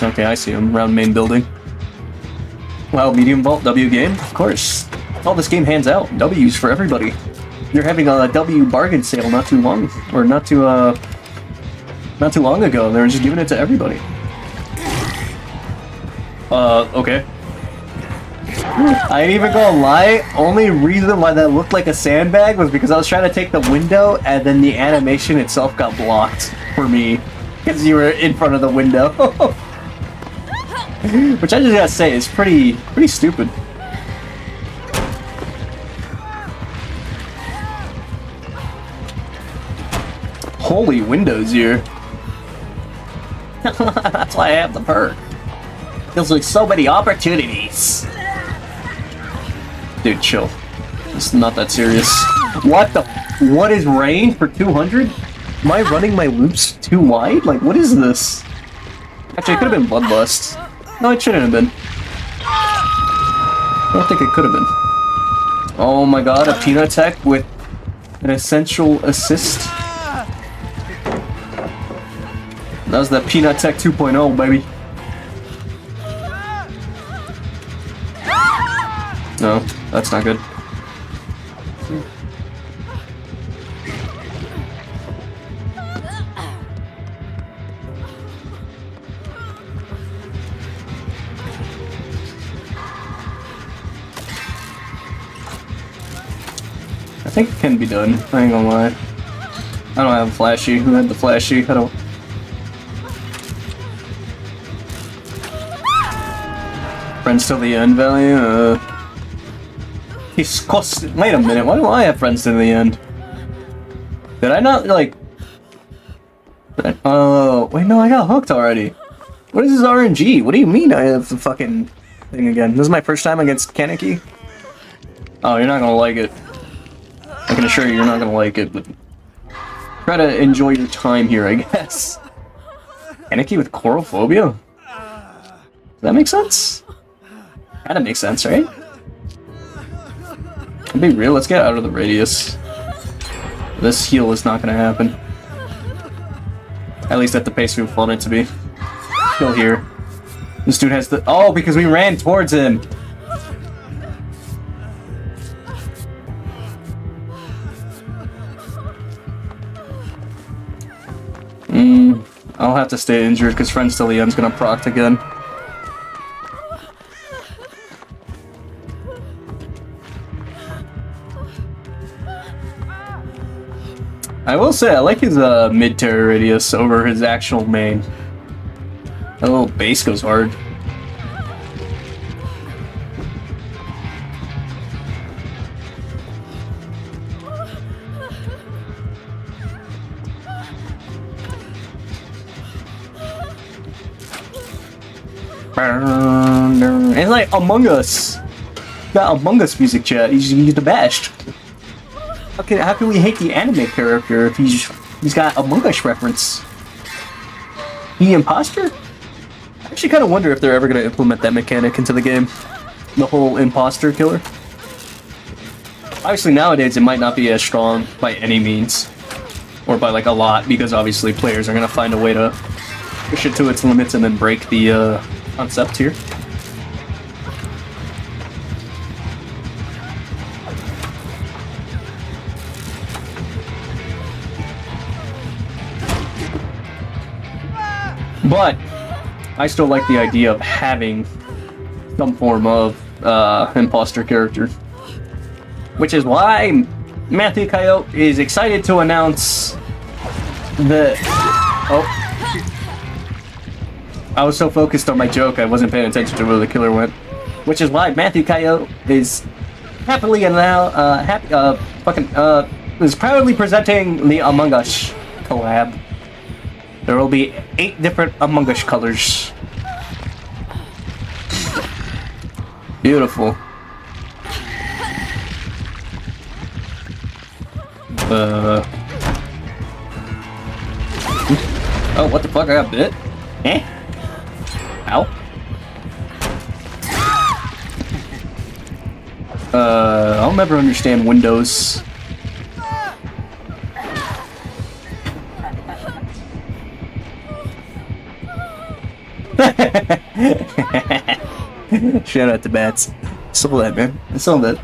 Okay, I see him around main building. Wow, medium vault W game, of course. Oh, this game hands out W's for everybody. They're having a W bargain sale not too long ago. They were just giving it to everybody. Okay. I ain't even gonna lie, only reason why that looked like a sandbag was because I was trying to take the window and then the animation itself got blocked for me. Because you were in front of the window. Which I just gotta say is pretty stupid. Holy windows here. That's why I have the perk. Feels like so many opportunities. Dude, chill. It's not that serious. What the? What is rain for 200? Am I running my loops too wide? Like, what is this? Actually, it could have been Bloodlust. No, it shouldn't have been. I don't think it could have been. Oh my god, a peanut tech with an essential assist. That was the peanut tech 2.0, baby. No, that's not good. I think it can be done, I ain't gonna lie. I don't have a flashy. Who had the flashy? I don't. Friends till the end value? He's cost. Wait a minute, why do I have friends till the end? Did I not, like. Oh, wait, no, I got hooked already. What is this RNG? What do you mean I have the fucking thing again? This is my first time against Kaneki? Oh, you're not gonna like it. I can assure you're not gonna like it, but try to enjoy your time here, I guess. Kaneki with chorophobia? Does that make sense? Kinda makes sense, right? To be real, let's get out of the radius. This heal is not gonna happen. At least at the pace we want it to be. Still here. This dude has the— oh, because we ran towards him! I'll have to stay injured because Friends till the end's gonna proc again. I will say, I like his mid-terror radius over his actual main. That little base goes hard. It's like Among Us. Got Among Us music chat. He's the best. How can we hate the anime character if he's got Among Us reference? He imposter? I actually kind of wonder if they're ever going to implement that mechanic into the game. The whole imposter killer. Obviously nowadays it might not be as strong by any means. Or by like a lot, because obviously players are going to find a way to push it to its limits and then break the concept here. But I still like the idea of having some form of imposter character. Which is why Matthew Coyote is excited to announce the... Oh. I was so focused on my joke, I wasn't paying attention to where the killer went. Which is why Matthew Coyote is happily and now, is proudly presenting the Among Us collab. There will be 8 different Among Us colors. Beautiful. Oh, what the fuck? I got bit? Eh? Ow. I'll never understand Windows. Shout out to Bats. Sold that, man. I sold that.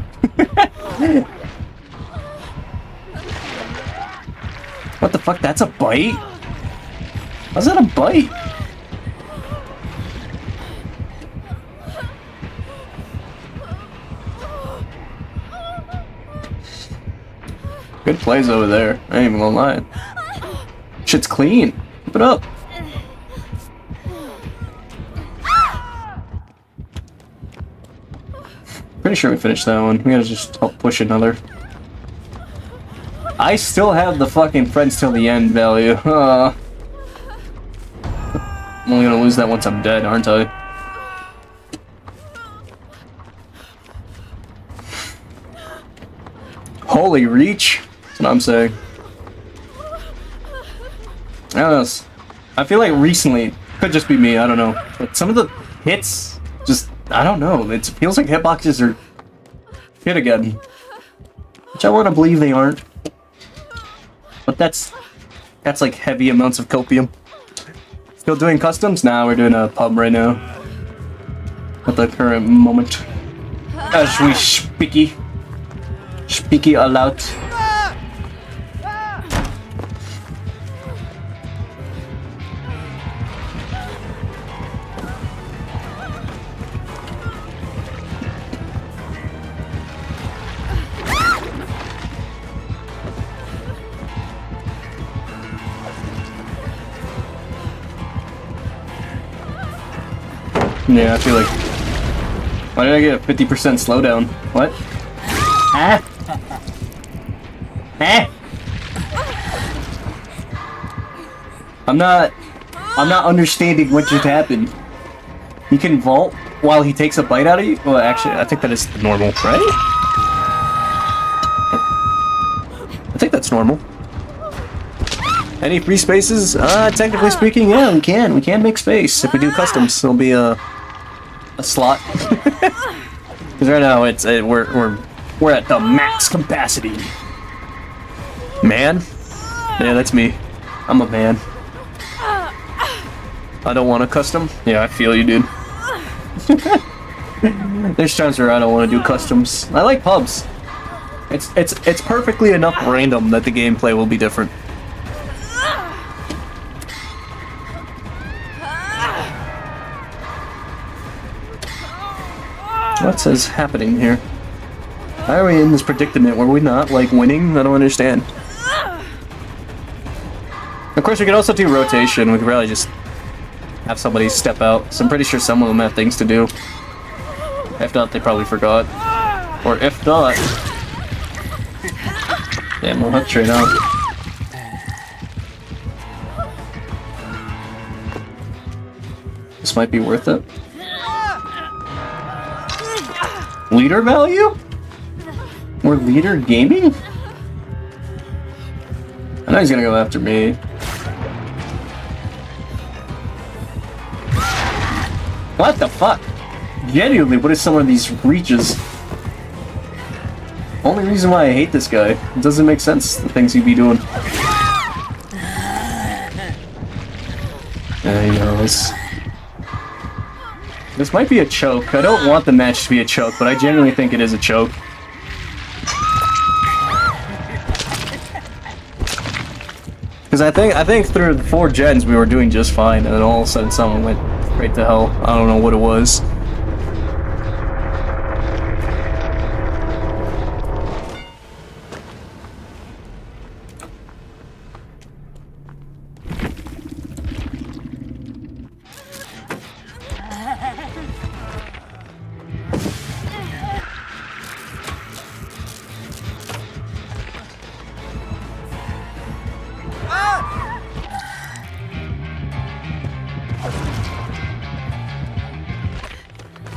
What the fuck? That's a bite? How's that a bite? Good plays over there. I ain't even gonna lie. Shit's clean. Keep it up. Pretty sure we finished that one. We gotta just help push another. I still have the fucking friends till the end value. I'm only gonna lose that once I'm dead, aren't I? Holy reach! That's what I'm saying. I don't know. I feel like recently, could just be me, I don't know. But some of the hits, just, I don't know. It feels like hitboxes are hit again. Which I want to believe they aren't. But that's like heavy amounts of copium. Still doing customs? Nah, we're doing a pub right now. At the current moment. As we speaky. Speaky aloud. Yeah, I feel like... Why did I get a 50% slowdown? What? Ah? Ah? I'm not understanding what just happened. You can vault while he takes a bite out of you? Well, actually, I think that is normal, right? I think that's normal. Any free spaces? Technically speaking, yeah, we can. We can make space. If we do customs, there'll be a slot. Because right now it's we're at the max capacity. Man? Yeah, that's me. I'm a man. I don't want a custom. Yeah, I feel you, dude. There's times where I don't want to do customs. I like pubs. It's perfectly enough random that the gameplay will be different. What is happening here? Why are we in this predicament? Were we not, like, winning? I don't understand. Of course, we could also do rotation. We could probably just have somebody step out. So I'm pretty sure some of them have things to do. If not, they probably forgot. Or if not... Damn, we'll have to trade out. This might be worth it. Leader value? We're leader gaming? I know he's gonna go after me. What the fuck? Genuinely, what is some of these reaches? Only reason why I hate this guy. It doesn't make sense, the things he'd be doing. There he goes. This might be a choke. I don't want the match to be a choke, but I genuinely think it is a choke. Because I think through the 4 gens we were doing just fine, and then all of a sudden someone went straight to hell. I don't know what it was.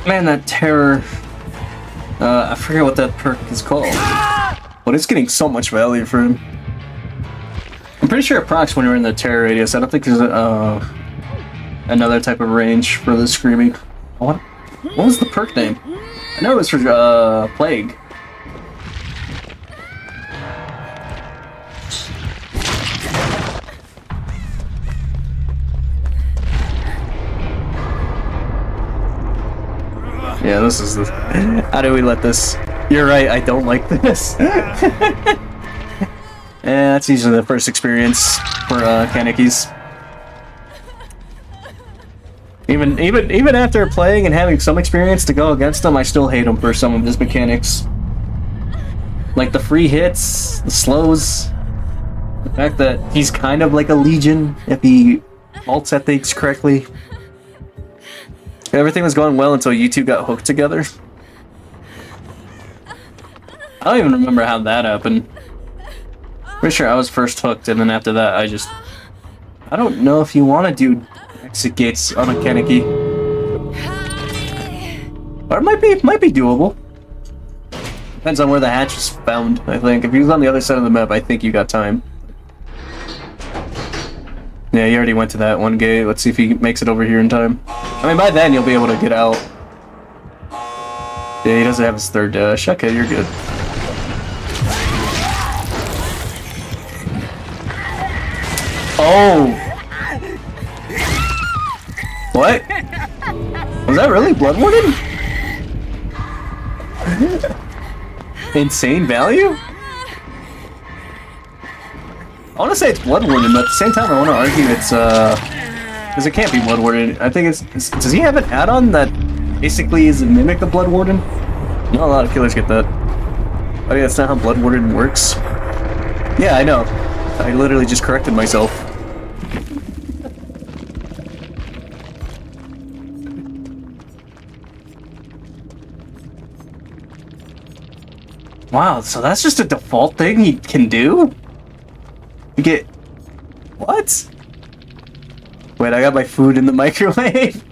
Man, that terror. I forget what that perk is called. But it's getting so much value for him. I'm pretty sure it procs when you're in the terror radius. I don't think there's another type of range for the screaming. What was the perk name? I know it was for Plague. Yeah, this is the... How do we let this... You're right, I don't like this. That's usually the first experience for Kanekis. Even after playing and having some experience to go against him, I still hate him for some of his mechanics. Like the free hits, the slows, the fact that he's kind of like a Legion if he ults at things correctly. Everything was going well until you two got hooked together. I don't even remember how that happened. Pretty sure I was first hooked, and then after that, I don't know if you want to do exit gates on a Kaneki. But it might be doable. Depends on where the hatch is found, I think. If he was on the other side of the map, I think you got time. Yeah, you already went to that one gate. Let's see if he makes it over here in time. I mean, by then, you'll be able to get out. Yeah, he doesn't have his third dash. Okay, you're good. Oh! What? Was that really Blood Warden? Insane value? I want to say it's Blood Warden, but at the same time I want to argue it's, because it can't be Blood Warden. I think it's... Does he have an add-on that basically is a mimic of Blood Warden? Not a lot of killers get that. I think that's not how Blood Warden works. Yeah, I know. I literally just corrected myself. Wow, so that's just a default thing he can do? You get... What? Wait, I got my food in the microwave?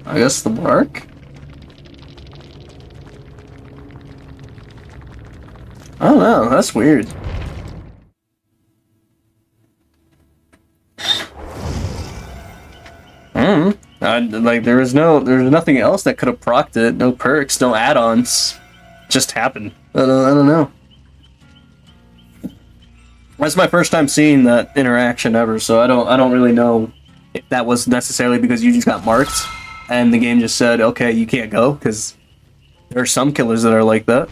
I guess the mark? I don't know, that's weird. Like there's nothing else that could have procced it. No perks, no add-ons. Just happened. I don't know. That's my first time seeing that interaction ever, so I don't really know if that was necessarily because you just got marked and the game just said, okay, you can't go, because there are some killers that are like that.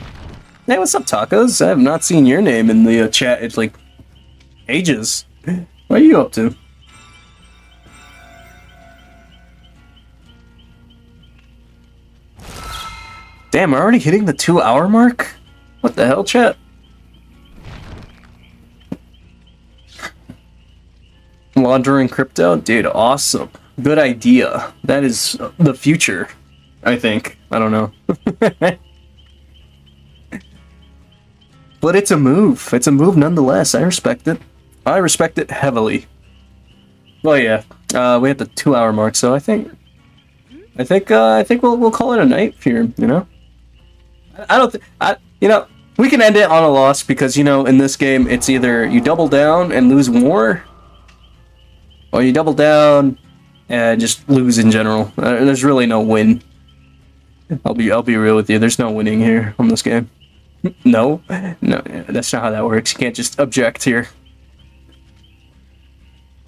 Hey, what's up, Tacos? I have not seen your name in the chat. It's like ages. What are you up to? Damn, we're already hitting the 2-hour mark? What the hell, chat? Laundering crypto? Dude, awesome. Good idea. That is the future, I think. I don't know. But it's a move. It's a move nonetheless. I respect it. I respect it heavily. Well, yeah. We hit the 2-hour mark, so I think we'll call it a night here, you know? You know, we can end it on a loss because, you know, in this game, it's either you double down and lose more, or you double down and just lose in general. There's really no win. I'll be real with you. There's no winning here on this game. No, that's not how that works. You can't just object here.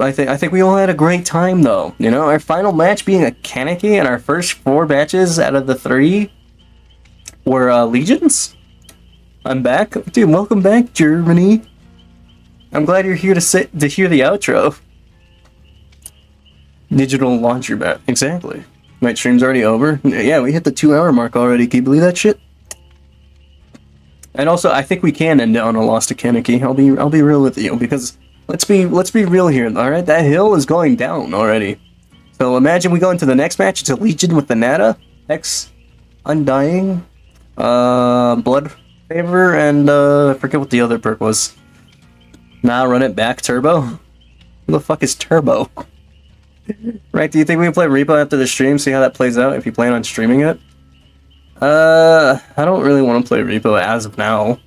I think we all had a great time though. You know, our final match being a Kaneki, and our first 4 matches out of the 3 were Legions. I'm back, dude. Welcome back, Germany. I'm glad you're here to hear the outro. Digital laundromat, exactly. My stream's already over. Yeah, we hit the 2-hour mark already. Can you believe that shit? And also, I think we can end it on a loss to Kaneki. I'll be real with you, because let's be real here. All right, that hill is going down already. So imagine we go into the next match. It's a Legion with the Nata, X, Undying, Blood Favor, and I forget what the other perk was. Nah, run it back, Turbo. Who the fuck is Turbo? Right, do you think we can play Repo after the stream, see how that plays out, if you plan on streaming it? I don't really want to play Repo as of now.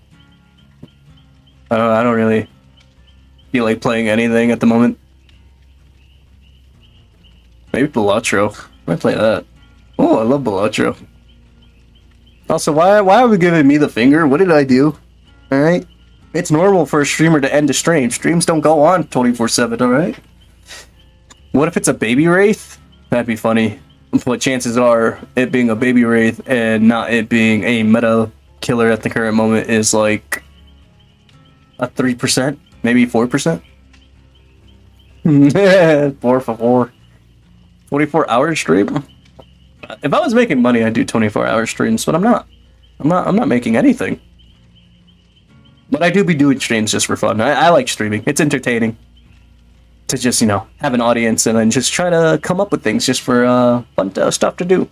I don't really feel like playing anything at the moment. Maybe Balatro. I might play that. Oh, I love Balatro. Also, why are we giving me the finger? What did I do? Alright? It's normal for a streamer to end a stream. Streams don't go on 24/7, alright? What if it's a baby wraith? That'd be funny. But chances are, it being a baby wraith and not it being a meta killer at the current moment is like a 3%, maybe 4%. 4 for 4. 24-hour stream? If I was making money, I'd do 24-hour streams, but I'm not. I'm not making anything. But I do be doing streams just for fun. I like streaming. It's entertaining to just, you know, have an audience and then just try to come up with things just for fun stuff to do.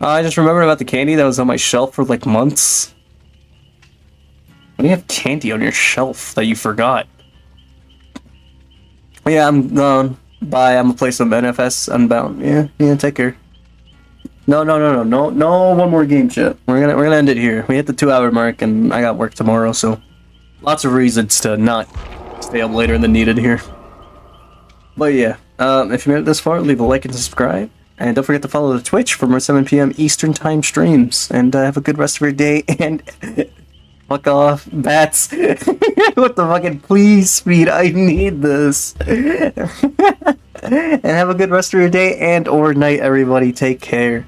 I just remembered about the candy that was on my shelf for like months. Why do you have candy on your shelf that you forgot? Yeah, I'm gone. Bye. I'm gonna play some NFS Unbound. Yeah, take care. No, one more game, chat. We're gonna end it here. We hit the 2-hour mark, and I got work tomorrow, so lots of reasons to not stay up later than needed here. But yeah, if you made it this far, leave a like and subscribe, and don't forget to follow the Twitch for more 7 p.m. Eastern Time streams. And have a good rest of your day. And fuck off, bats. What the fucking please speed? I need this. And have a good rest of your day and or night, everybody. Take care.